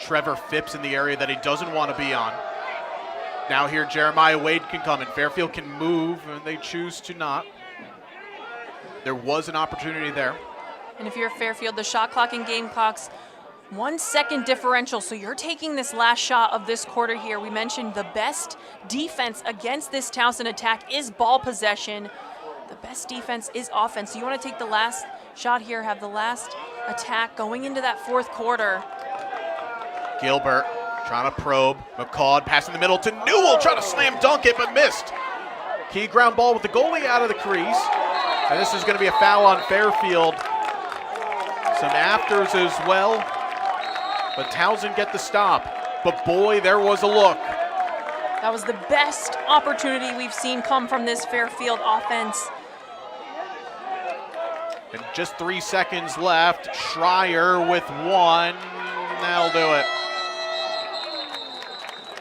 Trevor Phipps in the area that he doesn't want to be on. Now here Jeremiah Wade can come and Fairfield can move, and they choose to not. There was an opportunity there. And if you're Fairfield, the shot clock and game clock's 1 second differential, so you're taking this last shot of this quarter here. We mentioned the best defense against this Towson attack is ball possession. The best defense is offense. So you want to take the last shot here, have the last attack going into that fourth quarter. Gilbert trying to probe. McCaud passing the middle to Newell, trying to slam dunk it, but missed. Key ground ball with the goalie out of the crease. And this is going to be a foul on Fairfield. Some afters as well. but Towson get the stop. But boy, there was a look. That was the best opportunity we've seen come from this Fairfield offense. And just 3 seconds left. Schreier with one. That'll do it.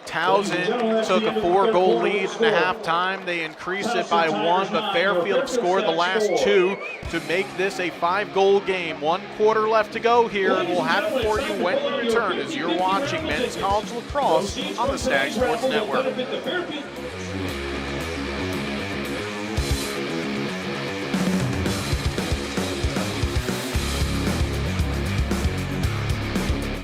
Towson took a 4-goal lead in the halftime. They increased it by 1, but Fairfield have scored the last 2 to make this a 5-goal game. 1 quarter left to go here, and we'll have it for you when we return as you're watching men's college lacrosse on the Stag Sports Network.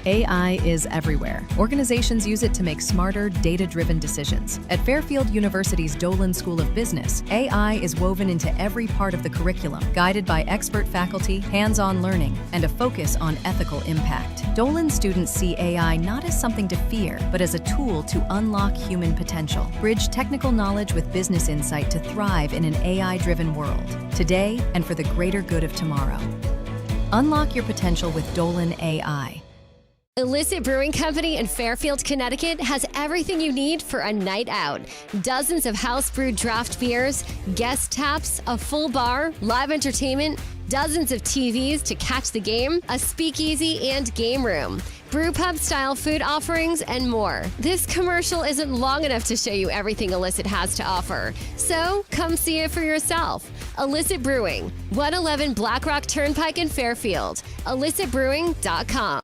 AI is everywhere. Organizations use it to make smarter, data-driven decisions. At Fairfield University's Dolan School of Business, AI is woven into every part of the curriculum, guided by expert faculty, hands-on learning, and a focus on ethical impact. Dolan students see AI not as something to fear, but as a tool to unlock human potential, bridge technical knowledge with business insight to thrive in an AI-driven world, today and for the greater good of tomorrow. Unlock your potential with Dolan AI. Illicit Brewing Company in Fairfield, Connecticut has everything you need for a night out. Dozens of house-brewed draft beers, guest taps, a full bar, live entertainment, dozens of TVs to catch the game, a speakeasy and game room, brew pub-style food offerings, and more. This commercial isn't long enough to show you everything Illicit has to offer, so come see it for yourself. Illicit Brewing, 111 Black Rock Turnpike in Fairfield, illicitbrewing.com.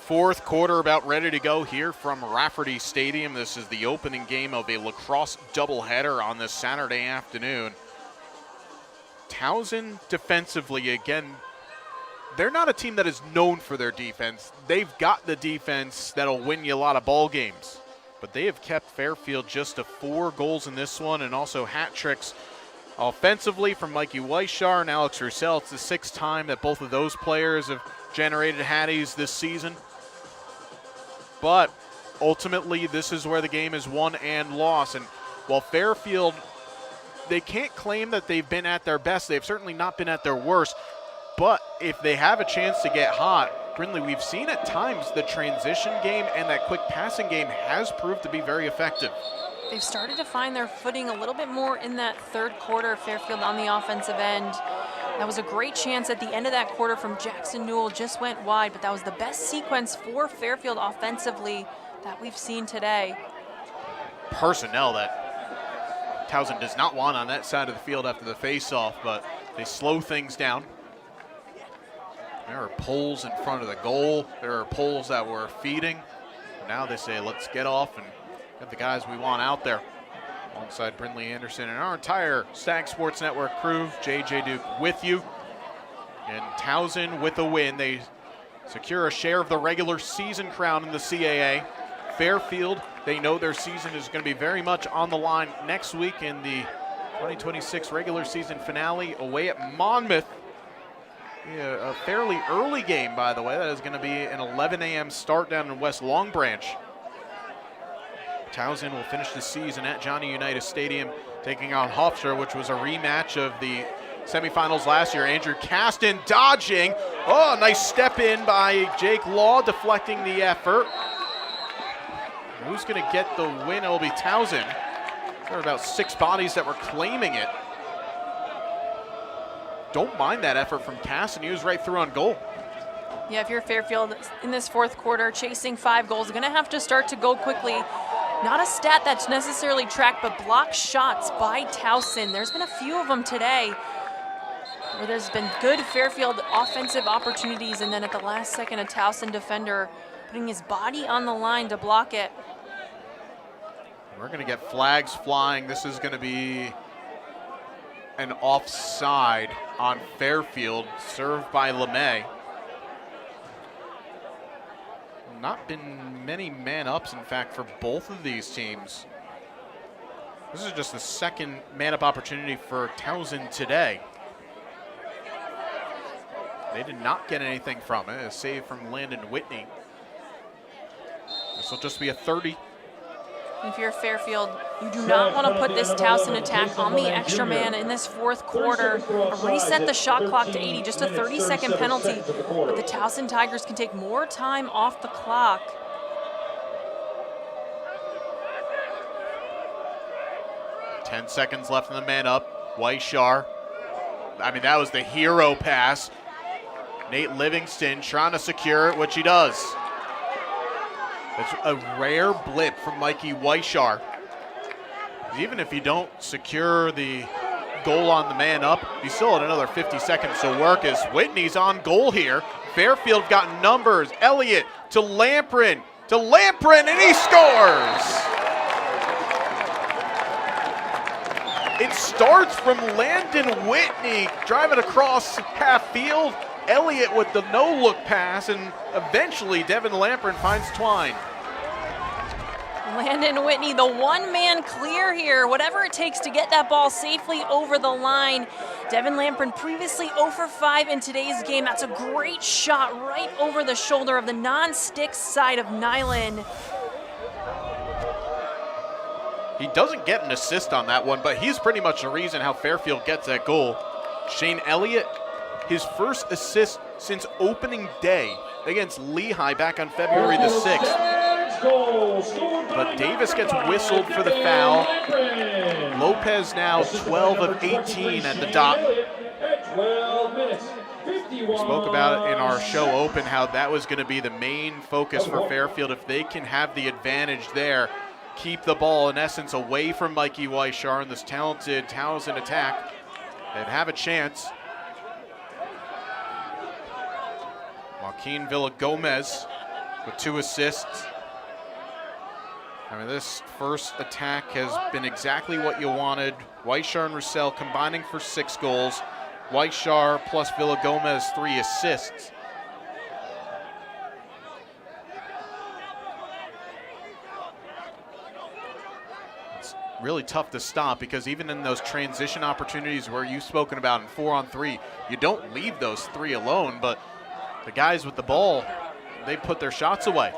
Fourth quarter about ready to go here from Rafferty Stadium. This is the opening game of a lacrosse doubleheader on this Saturday afternoon. Towson defensively, again, they're not a team that is known for their defense. They've got the defense that'll win you a lot of ball games. But they have kept Fairfield just to 4 goals in this one, and also hat tricks offensively from Mikey Weishar and Alex Roussel. It's the 6th time that both of those players have generated hatties this season. But ultimately, this is where the game is won and lost. And while Fairfield, they can't claim that they've been at their best. They've certainly not been at their worst. But if they have a chance to get hot, Brindley, we've seen at times the transition game and that quick passing game has proved to be very effective. They've started to find their footing a little bit more in that third quarter. Fairfield on the offensive end. That was a great chance at the end of that quarter from Jackson Newell, just went wide, but that was the best sequence for Fairfield offensively that we've seen today. Personnel that Towson does not want on that side of the field after the face-off, but they slow things down. There are poles in front of the goal. There are poles that were feeding. Now they say, let's get off and get the guys we want out there. Alongside Brindley Anderson and our entire Stag Sports Network crew, JJ Duke with you. And Towson with a win. They secure a share of the regular season crown in the CAA. Fairfield, they know their season is going to be very much on the line next week in the 2026 regular season finale away at Monmouth. Yeah, a fairly early game, by the way. That is going to be an 11 a.m. start down in West Long Branch. Towson will finish the season at Johnny Unitas Stadium, taking on Hofstra, which was a rematch of the semifinals last year. Andrew Caston dodging. Oh, nice step in by Jake Law, deflecting the effort. Who's going to get the win? It will be Towson. There are about 6 bodies that were claiming it. Don't mind that effort from Caston. He was right through on goal. Yeah, if you're Fairfield in this fourth quarter, chasing 5 goals, going to have to start to go quickly. Not a stat that's necessarily tracked, but block shots by Towson. There's been a few of them today where there's been good Fairfield offensive opportunities, and then at the last second, a Towson defender putting his body on the line to block it. We're going to get flags flying. This is going to be an offside. on Fairfield, served by LeMay. Not been many man-ups, in fact, for both of these teams. This is just the second man-up opportunity for Towson today. They did not get anything from it. A save from Landon Whitney. This will just be a 30. If you're Fairfield, you do not want to put this Towson attack on the extra man in this fourth quarter. Reset the shot clock to 80, just a 30-second penalty. But the Towson Tigers can take more time off the clock. Ten seconds left in the man up. Weishar. I mean, that was the hero pass. Nate Livingston trying to secure it, which he does. It's a rare blip from Mikey Weishar. Even if you don't secure the goal on the man up, you still had another 50 seconds to work as Whitney's on goal here. Fairfield got numbers. Elliott to Lamprin, and he scores! It starts from Landon Whitney driving across half field. Elliott with the no-look pass, and eventually Devin Lamprin finds Twine. Landon Whitney, the one-man clear here. Whatever it takes to get that ball safely over the line. Devin Lamprin previously 0 for 5 in today's game. That's a great shot right over the shoulder of the non-stick side of Nyland. He doesn't get an assist on that one, but he's pretty much the reason how Fairfield gets that goal. Shane Elliott, his first assist since opening day against Lehigh back on February the 6th. But Davis gets whistled for the foul. Lopez now 12 of 18 at the dot. We spoke about it in our show open, how that was going to be the main focus for Fairfield. If they can have the advantage there, keep the ball in essence away from Mikey Weishar in this talented Towson attack, they'd have a chance. Joaquin Villagomez with 2 assists. I mean, this first attack has been exactly what you wanted. Weishar and Roussel combining for 6 goals. Weishar plus Villagomez 3 assists. It's really tough to stop because even in those transition opportunities where you've spoken about in 4-on-3, you don't leave those 3 alone, but the guys with the ball, they put their shots away.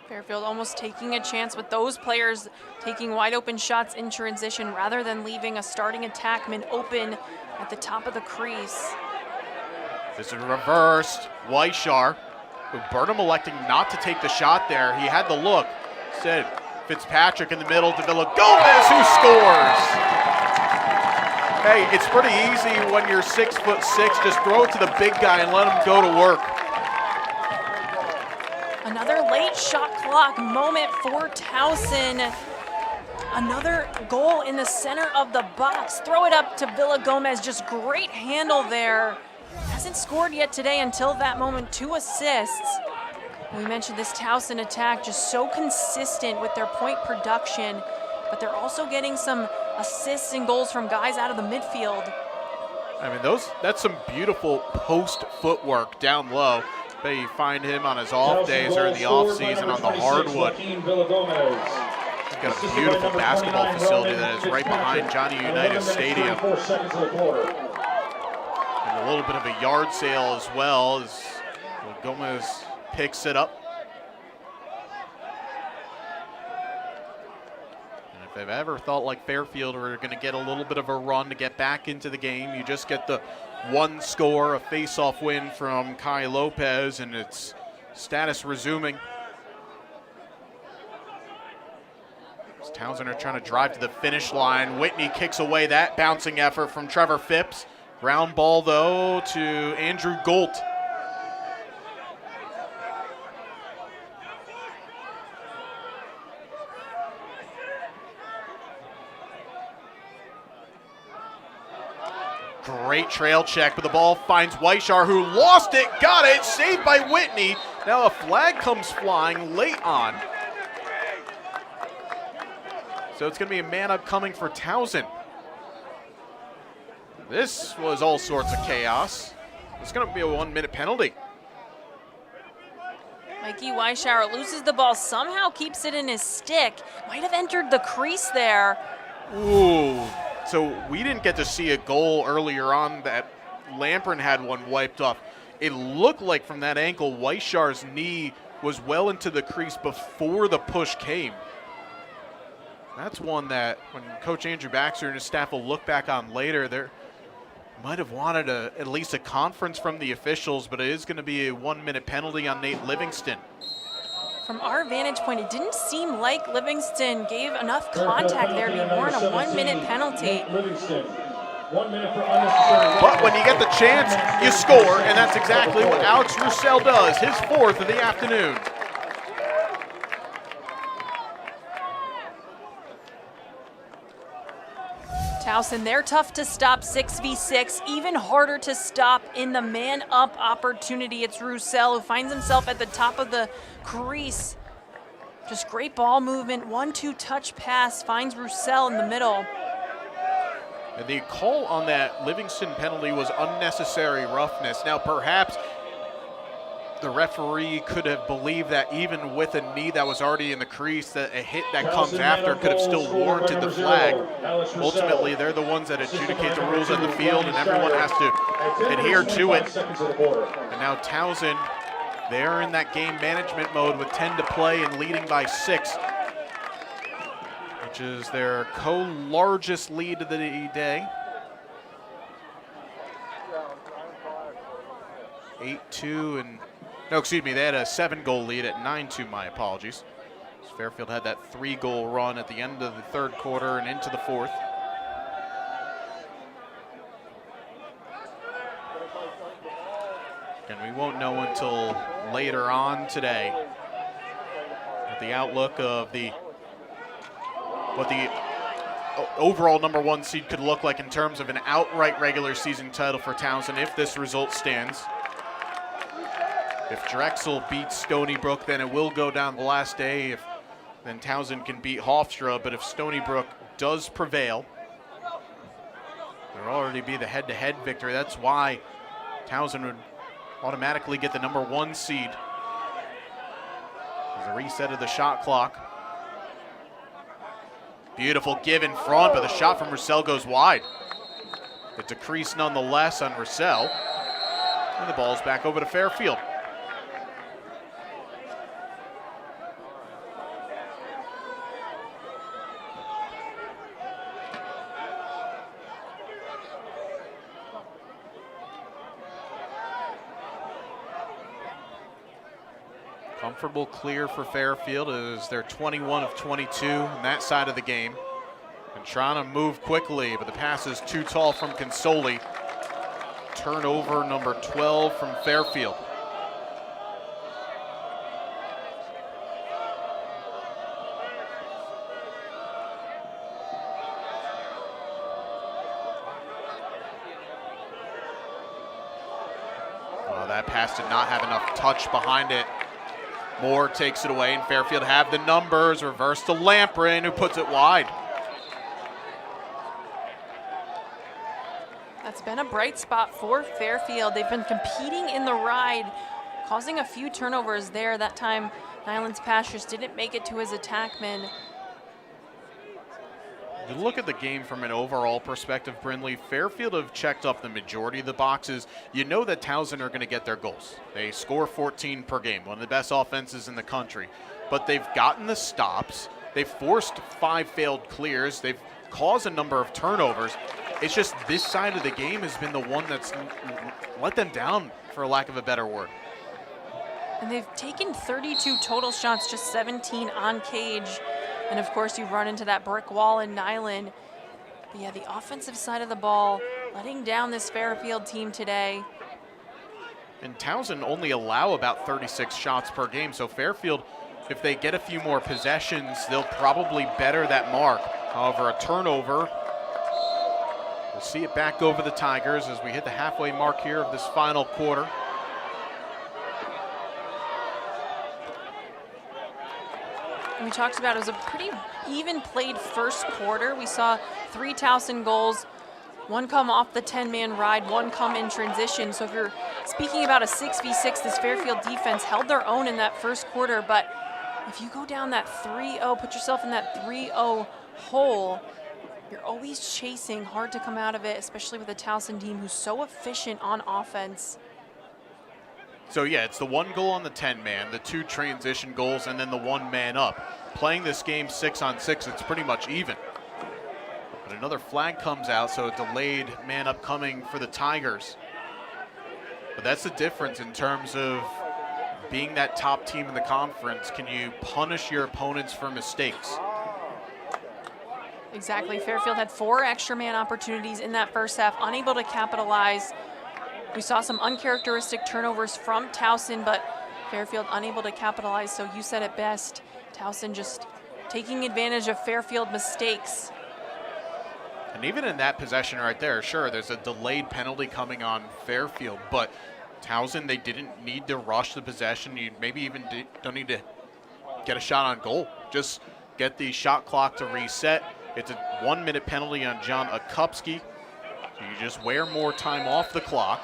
Fairfield almost taking a chance with those players taking wide open shots in transition rather than leaving a starting attackman open at the top of the crease. This is reversed. Weishar, who Burnham electing not to take the shot there. He had the look. Said Fitzpatrick in the middle to Villagomez, who scores. Hey, it's pretty easy when you're 6'6", just throw it to the big guy and let him go to work. Another late shot clock moment for Towson. Another goal in the center of the box. Throw it up to Villagomez, just great handle there. Hasn't scored yet today until that moment, 2 assists. We mentioned this Towson attack just so consistent with their point production, but they're also getting some assists and goals from guys out of the midfield. I mean, that's some beautiful post footwork down low. But you find him on his off days or in the off season on the hardwood. He's got a beautiful basketball facility that is right behind Johnny Unitas Stadium. And a little bit of a yard sale as well as Gomez picks it up. And if they've ever thought like Fairfield were going to get a little bit of a run to get back into the game, you just get the 1 score, a face-off win from Kai Lopez, and it's status resuming. As Towson are trying to drive to the finish line. Whitney kicks away that bouncing effort from Trevor Phipps. Ground ball, though, to Andrew Golt. Great trail check, but the ball finds Weishar, who lost it, got it, saved by Whitney. Now a flag comes flying late on. So it's going to be a man up coming for Towson. This was all sorts of chaos. It's going to be a 1-minute penalty. Mikey Weishauer loses the ball, somehow keeps it in his stick. Might have entered the crease there. Ooh, so we didn't get to see a goal earlier on that Lamprin had one wiped off. It looked like from that ankle, Weishauer's knee was well into the crease before the push came. That's one that when Coach Andrew Baxter and his staff will look back on later, they might have wanted at least a conference from the officials, but it is going to be a 1-minute penalty on Nate Livingston. From our vantage point, it didn't seem like Livingston gave enough contact there to be warrant a 1-minute penalty. 1 minute for unnecessary. But when you get the chance, you score, and that's exactly what Alex Roussel does, his 4th of the afternoon. Towson, they're tough to stop 6v6, even harder to stop in the man-up opportunity. It's Roussel who finds himself at the top of the crease. Just great ball movement, 1-2 touch pass, finds Roussel in the middle. And the call on that Livingston penalty was unnecessary roughness. Now perhaps the referee could have believed that even with a knee that was already in the crease, that a hit that comes after could have still warranted the flag. Ultimately, they're the ones that adjudicate the rules on the field, and everyone has to adhere to it. And now Towson, they're in that game management mode with 10 to play and leading by 6, which is their co-largest lead of the day. 8-2 and no, excuse me, they had a 7-goal lead at 9-2, my apologies. Fairfield had that 3-goal run at the end of the 3rd quarter and into the 4th. And we won't know until later on today what the outlook of what the overall #1 seed could look like in terms of an outright regular season title for Towson if this result stands. If Drexel beats Stony Brook, then it will go down the last day. Then Towson can beat Hofstra, but if Stony Brook does prevail, there'll already be the head-to-head victory. That's why Towson would automatically get the #1 seed. There's a reset of the shot clock. Beautiful give in front, but the shot from Roussel goes wide. It's a crease nonetheless on Roussel. And the ball's back over to Fairfield. Comfortable clear for Fairfield as they're 21 of 22 on that side of the game. And trying to move quickly, but the pass is too tall from Consoli. Turnover number 12 from Fairfield. Well, that pass did not have enough touch behind it. Moore takes it away, and Fairfield have the numbers. Reverse to Lamprin, who puts it wide. That's been a bright spot for Fairfield. They've been competing in the ride, causing a few turnovers there. That time, Nyland's pass just didn't make it to his attackman. You look at the game from an overall perspective, Brindley, Fairfield have checked off the majority of the boxes. You know that Towson are going to get their goals. They score 14 per game, one of the best offenses in the country. But they've gotten the stops. They've forced 5 failed clears. They've caused a number of turnovers. It's just this side of the game has been the one that's let them down, for lack of a better word. And they've taken 32 total shots, just 17 on cage. And of course, you run into that brick wall in Nyland. But yeah, the offensive side of the ball, letting down this Fairfield team today. And Towson only allow about 36 shots per game. So Fairfield, if they get a few more possessions, they'll probably better that mark. However, a turnover, we'll see it back over the Tigers as we hit the halfway mark here of this final quarter. We talked about it was a pretty even played first quarter. We saw 3 Towson goals, One come off the 10-man ride, one come in transition. So if you're speaking about a 6v6, this Fairfield defense held their own in that first quarter, but if you go down that 3-0, put yourself in that 3-0 hole, you're always chasing, hard to come out of it, especially with a Towson team who's so efficient on offense. So yeah, it's the one goal on the 10-man, the 2 transition goals, and then the 1 man up. Playing this game 6-on-6, it's pretty much even. But another flag comes out, so a delayed man up coming for the Tigers. But that's the difference in terms of being that top team in the conference. Can you punish your opponents for mistakes? Exactly. Fairfield had 4 extra man opportunities in that first half, unable to capitalize. We saw some uncharacteristic turnovers from Towson, but Fairfield unable to capitalize. So you said it best. Towson just taking advantage of Fairfield mistakes. And even in that possession right there, sure, there's a delayed penalty coming on Fairfield, but Towson, they didn't need to rush the possession. You maybe even don't need to get a shot on goal. Just get the shot clock to reset. It's a 1-minute penalty on John Akupski. So you just wear more time off the clock.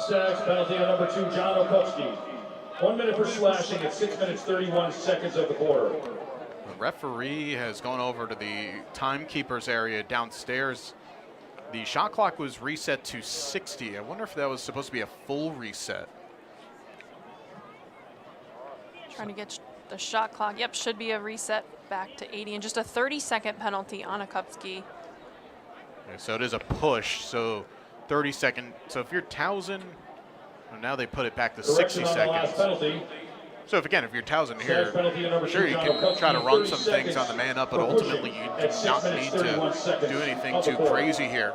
Stags penalty on number 2, John Akupski. 1 minute for slashing at 6 minutes 31 seconds of the quarter. The referee has gone over to the timekeepers area downstairs. The shot clock was reset to 60. I wonder if that was supposed to be a full reset. Trying to get the shot clock. Yep, should be a reset back to 80, and just a 30-second penalty on Akupski. Yeah, so it is a push, so 30-second. So if you're Towson, well, now they put it back to 60 seconds. So if you're Towson here, sure, you can try to run some things on the man up, but ultimately you do not need to do anything too crazy here.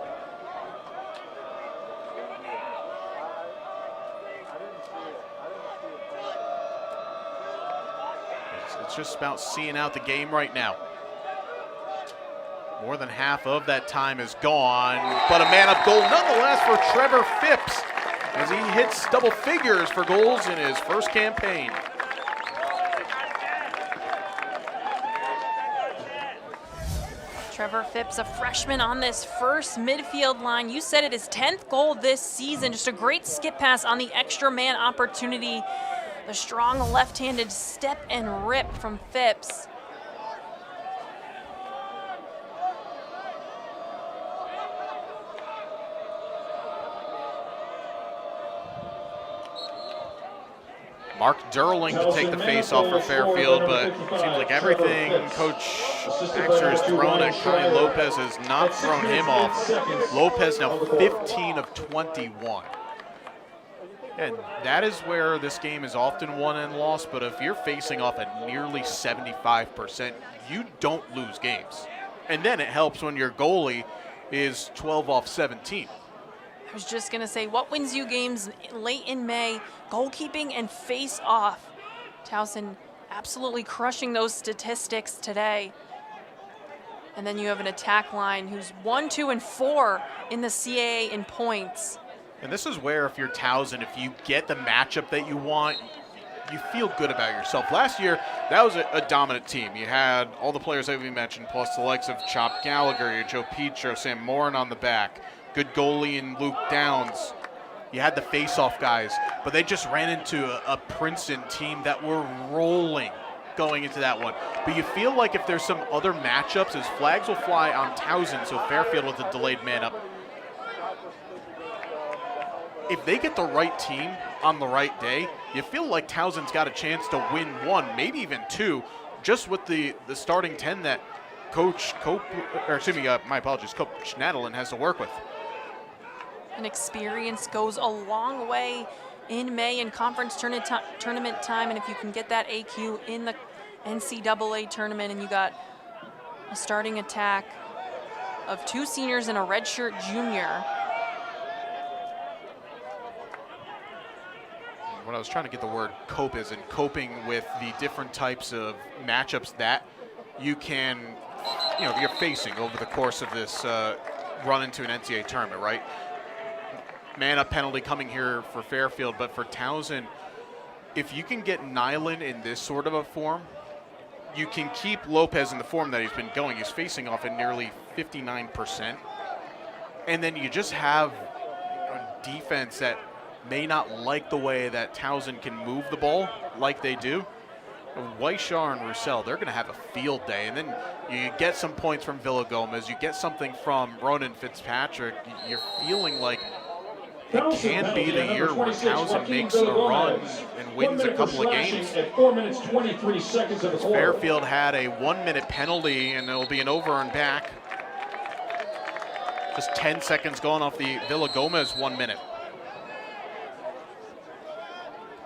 It's just about seeing out the game right now. More than half of that time is gone, but a man-up goal nonetheless for Trevor Phipps as he hits double figures for goals in his first campaign. Trevor Phipps, a freshman on this first midfield line. You said it, his 10th goal this season. Just a great skip pass on the extra man opportunity. The strong left-handed step and rip from Phipps. Mark Durling to take the face-off for Fairfield, but it seems like everything Coach Baxter has thrown at Kai Lopez has not thrown him off. Lopez now 15 of 21. And that is where this game is often won and lost, but if you're facing off at nearly 75%, you don't lose games. And then it helps when your goalie is 12 off 17. I was just going to say, what wins you games late in May? Goalkeeping and face-off. Towson absolutely crushing those statistics today. And then you have an attack line who's 1, 2, and 4 in the CAA in points. And this is where, if you're Towson, if you get the matchup that you want, you feel good about yourself. Last year, that was a dominant team. You had all the players that we mentioned, plus the likes of Chop Gallagher, you had Joe Petro, Sam Morin on the back. Good goalie in Luke Downs. You had the face-off guys, but they just ran into a Princeton team that were rolling going into that one. But you feel like if there's some other matchups, as flags will fly on Towson, so Fairfield with a delayed man up. If they get the right team on the right day, you feel like Towson's got a chance to win 1, maybe even 2, just with the starting 10 that Coach Nadalin has to work with. And experience goes a long way in May in conference tournament time, and if you can get that AQ in the NCAA tournament, and you got a starting attack of 2 seniors and a redshirt junior. What I was trying to get the word cope is, and coping with the different types of matchups that you can, you're facing over the course of this run into an NCAA tournament, right? Man-up penalty coming here for Fairfield, but for Towson, if you can get Nyland in this sort of a form, you can keep Lopez in the form that he's been going. He's facing off at nearly 59%. And then you just have a defense that may not like the way that Towson can move the ball like they do. Weishar and Roussel, they're going to have a field day. And then you get some points from Villagomez. You get something from Ronan Fitzpatrick. You're feeling like it can be the year where Towson makes a run and wins a couple of games. Fairfield had a 1-minute penalty, and it'll be an over and back. Just 10 seconds gone off the Villagomez 1 minute.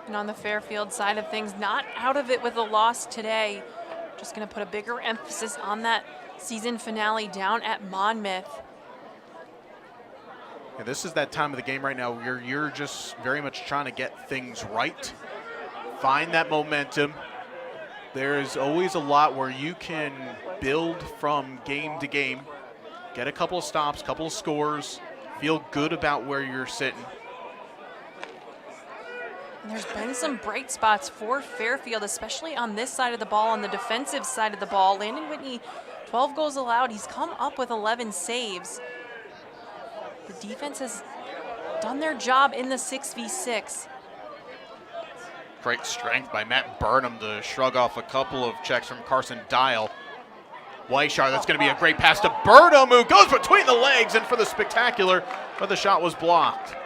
And on the Fairfield side of things, not out of it with a loss today. Just going to put a bigger emphasis on that season finale down at Monmouth. Yeah, this is that time of the game right now where you're just very much trying to get things right, find that momentum. There's always a lot where you can build from game to game, get a couple of stops, couple of scores, feel good about where you're sitting. And there's been some bright spots for Fairfield, especially on this side of the ball, on the defensive side of the ball. Landon Whitney, 12 goals allowed. He's come up with 11 saves. The defense has done their job in the 6v6. Great strength by Matt Burnham to shrug off a couple of checks from Carson Dial. Weishar, that's going to be a great pass to Burnham, who goes between the legs and for the spectacular, but the shot was blocked.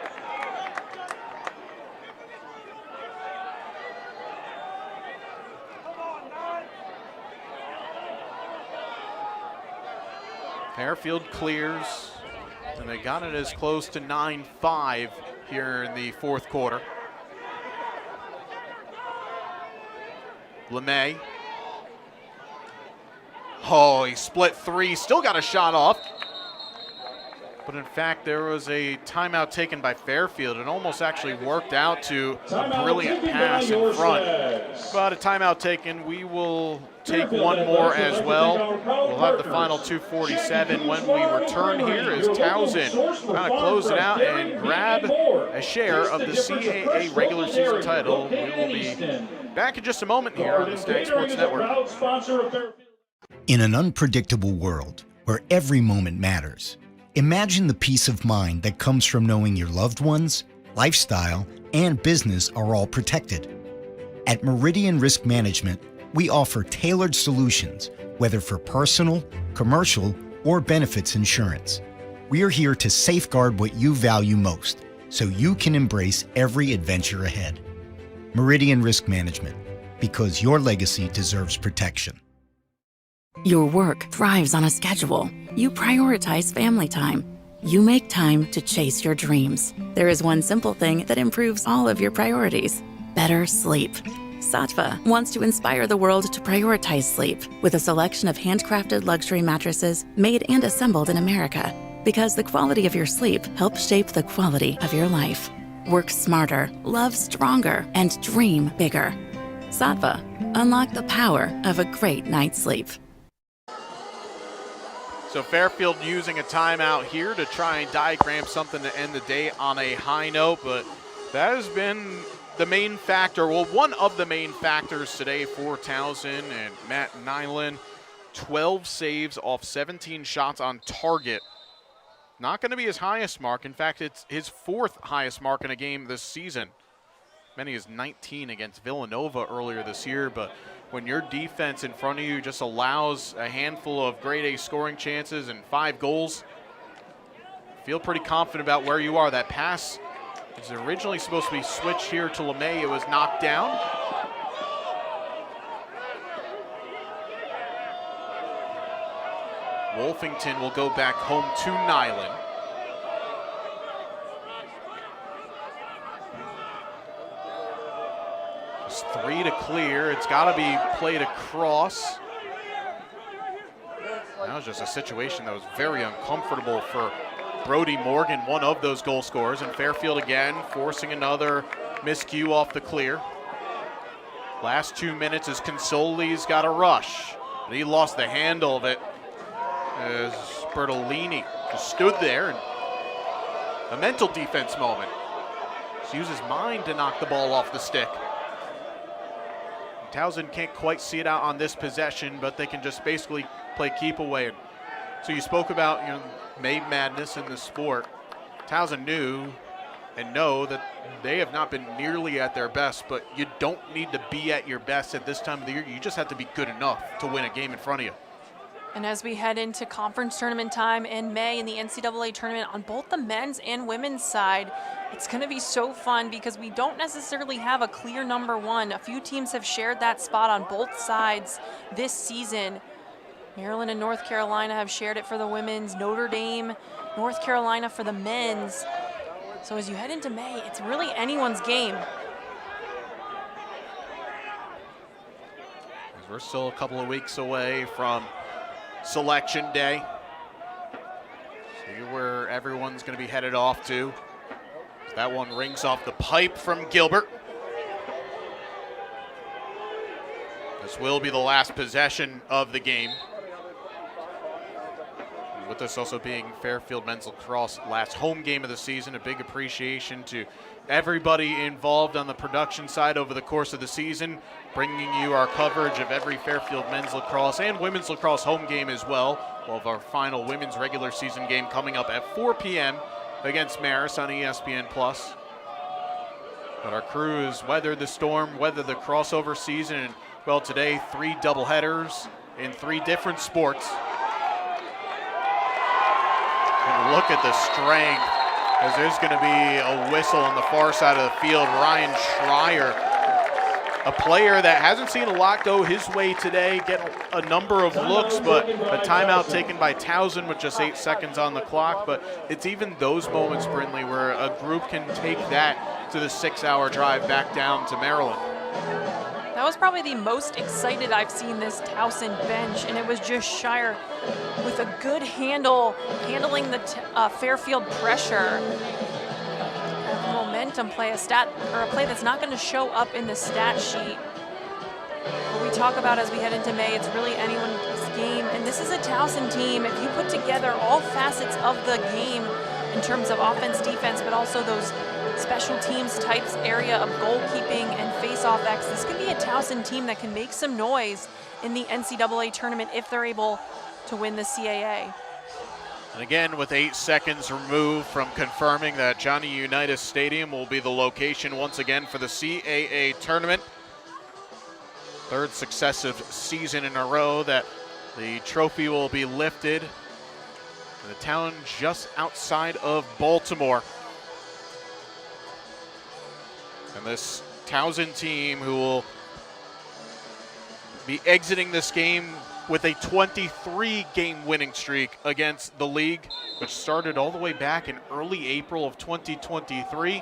Fairfield clears, and they got it as close to 9-5 here in the fourth quarter. LeMay. Oh, he split three, still got a shot off. But in fact, there was a timeout taken by Fairfield. It almost actually worked out to a brilliant pass in front. But a timeout taken. We will take one more as well. We'll have the final 2:47 when we return here as Towson trying to close it out and grab a share of the CAA regular season title. We will be back in just a moment here on the Stag Sports Network. In an unpredictable world where every moment matters, imagine the peace of mind that comes from knowing your loved ones, lifestyle, and business are all protected. At Meridian Risk Management, we offer tailored solutions, whether for personal, commercial, or benefits insurance. We are here to safeguard what you value most, so you can embrace every adventure ahead. Meridian Risk Management, because your legacy deserves protection. Your work thrives on a schedule. You prioritize family time. You make time to chase your dreams. There is one simple thing that improves all of your priorities: better sleep. Sattva wants to inspire the world to prioritize sleep with a selection of handcrafted luxury mattresses made and assembled in America. Because the quality of your sleep helps shape the quality of your life. Work smarter, love stronger, and dream bigger. Sattva, unlock the power of a great night's sleep. So Fairfield using a timeout here to try and diagram something to end the day on a high note, but that has been the main factor, well, one of the main factors today for Towson and Matt Nyland. 12 saves off 17 shots on target. Not going to be his highest mark. In fact, it's his fourth highest mark in a game this season. Many as 19 against Villanova earlier this year, but when your defense in front of you just allows a handful of grade A scoring chances and 5 goals, feel pretty confident about where you are. That pass was originally supposed to be switched here to LeMay. It was knocked down. Wolfington will go back home to Nyland. Just 3 to clear. It's got to be played across. That was just a situation that was very uncomfortable for Brody Morgan, one of those goal scorers, and Fairfield again forcing another miscue off the clear. Last 2 minutes as Consoli's got a rush, but he lost the handle of it as Bertolini just stood there. And a mental defense moment. Just use his mind to knock the ball off the stick. Towson can't quite see it out on this possession, but they can just basically play keep away. So you spoke about, made madness in the sport, Towson knew and know that they have not been nearly at their best, but you don't need to be at your best at this time of the year. You just have to be good enough to win a game in front of you. And as we head into conference tournament time in May in the NCAA tournament on both the men's and women's side, it's going to be so fun because we don't necessarily have a clear number one. A few teams have shared that spot on both sides this season. Maryland and North Carolina have shared it for the women's, Notre Dame, North Carolina for the men's. So as you head into May, it's really anyone's game. We're still a couple of weeks away from Selection Day. See where everyone's going to be headed off to. That one rings off the pipe from Gilbert. This will be the last possession of the game. With this also being Fairfield Men's Lacrosse last home game of the season, a big appreciation to everybody involved on the production side over the course of the season, bringing you our coverage of every Fairfield Men's Lacrosse and Women's Lacrosse home game as well. We'll have our final women's regular season game coming up at 4 p.m. against Marist on ESPN+. But our crew has weathered the storm, weathered the crossover season, and well, today 3 doubleheaders in 3 different sports. And look at the strength, as there's going to be a whistle on the far side of the field. Ryan Schreier, a player that hasn't seen a lot go his way today, getting a number of looks, but a timeout taken by Towson with just 8 seconds on the clock. But it's even those moments, Brindley, where a group can take that to the 6-hour drive back down to Maryland. That was probably the most excited I've seen this Towson bench, and it was just Shire with a good handling the Fairfield pressure. Momentum play, a play that's not going to show up in the stat sheet. What we talk about as we head into May, it's really anyone's game, and this is a Towson team. If you put together all facets of the game in terms of offense, defense, but also those special teams types area of goalkeeping and face-off X, this could be a Towson team that can make some noise in the NCAA tournament if they're able to win the CAA. And again, with 8 seconds removed from confirming that Johnny Unitas Stadium will be the location once again for the CAA tournament. 3rd successive season in a row that the trophy will be lifted in the town just outside of Baltimore. And this Towson team, who will be exiting this game with a 23-game winning streak against the league, which started all the way back in early April of 2023.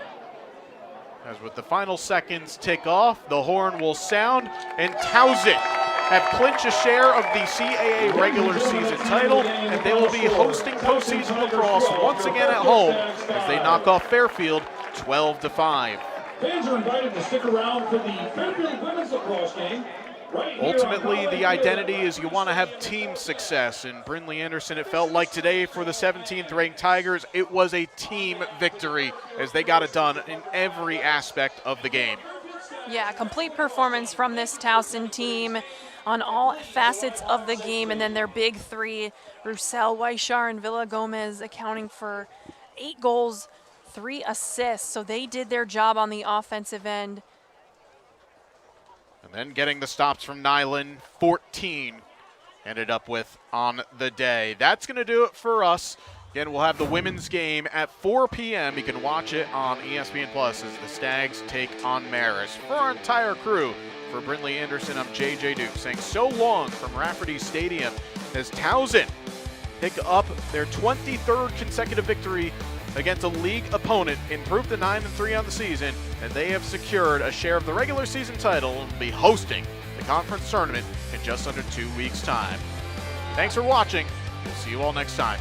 As with the final seconds tick off, the horn will sound, and Towson have clinched a share of the CAA regular season title, and they will be hosting postseason lacrosse once again at home as they knock off Fairfield 12-5. Fans are invited to stick around for the Fairfield Women's Lacrosse game. Ultimately, the identity is you want to have team success, and Brindley Anderson, it felt like today for the 17th ranked Tigers, it was a team victory as they got it done in every aspect of the game. Yeah, complete performance from this Towson team on all facets of the game, and then their big 3, Roussel, Weishar, and Villa Gomez, accounting for 8 goals, 3 assists, so they did their job on the offensive end. And then getting the stops from Nyland, 14 ended up with on the day. That's going to do it for us. Again, we'll have the women's game at 4 p.m. You can watch it on ESPN Plus as the Stags take on Marist. For our entire crew, for Brindley Anderson, I'm JJ Duke saying so long from Rafferty Stadium as Towson pick up their 23rd consecutive victory against a league opponent, improved to 9-3 on the season, and they have secured a share of the regular season title and will be hosting the conference tournament in just under 2 weeks' time. Thanks for watching. We'll see you all next time.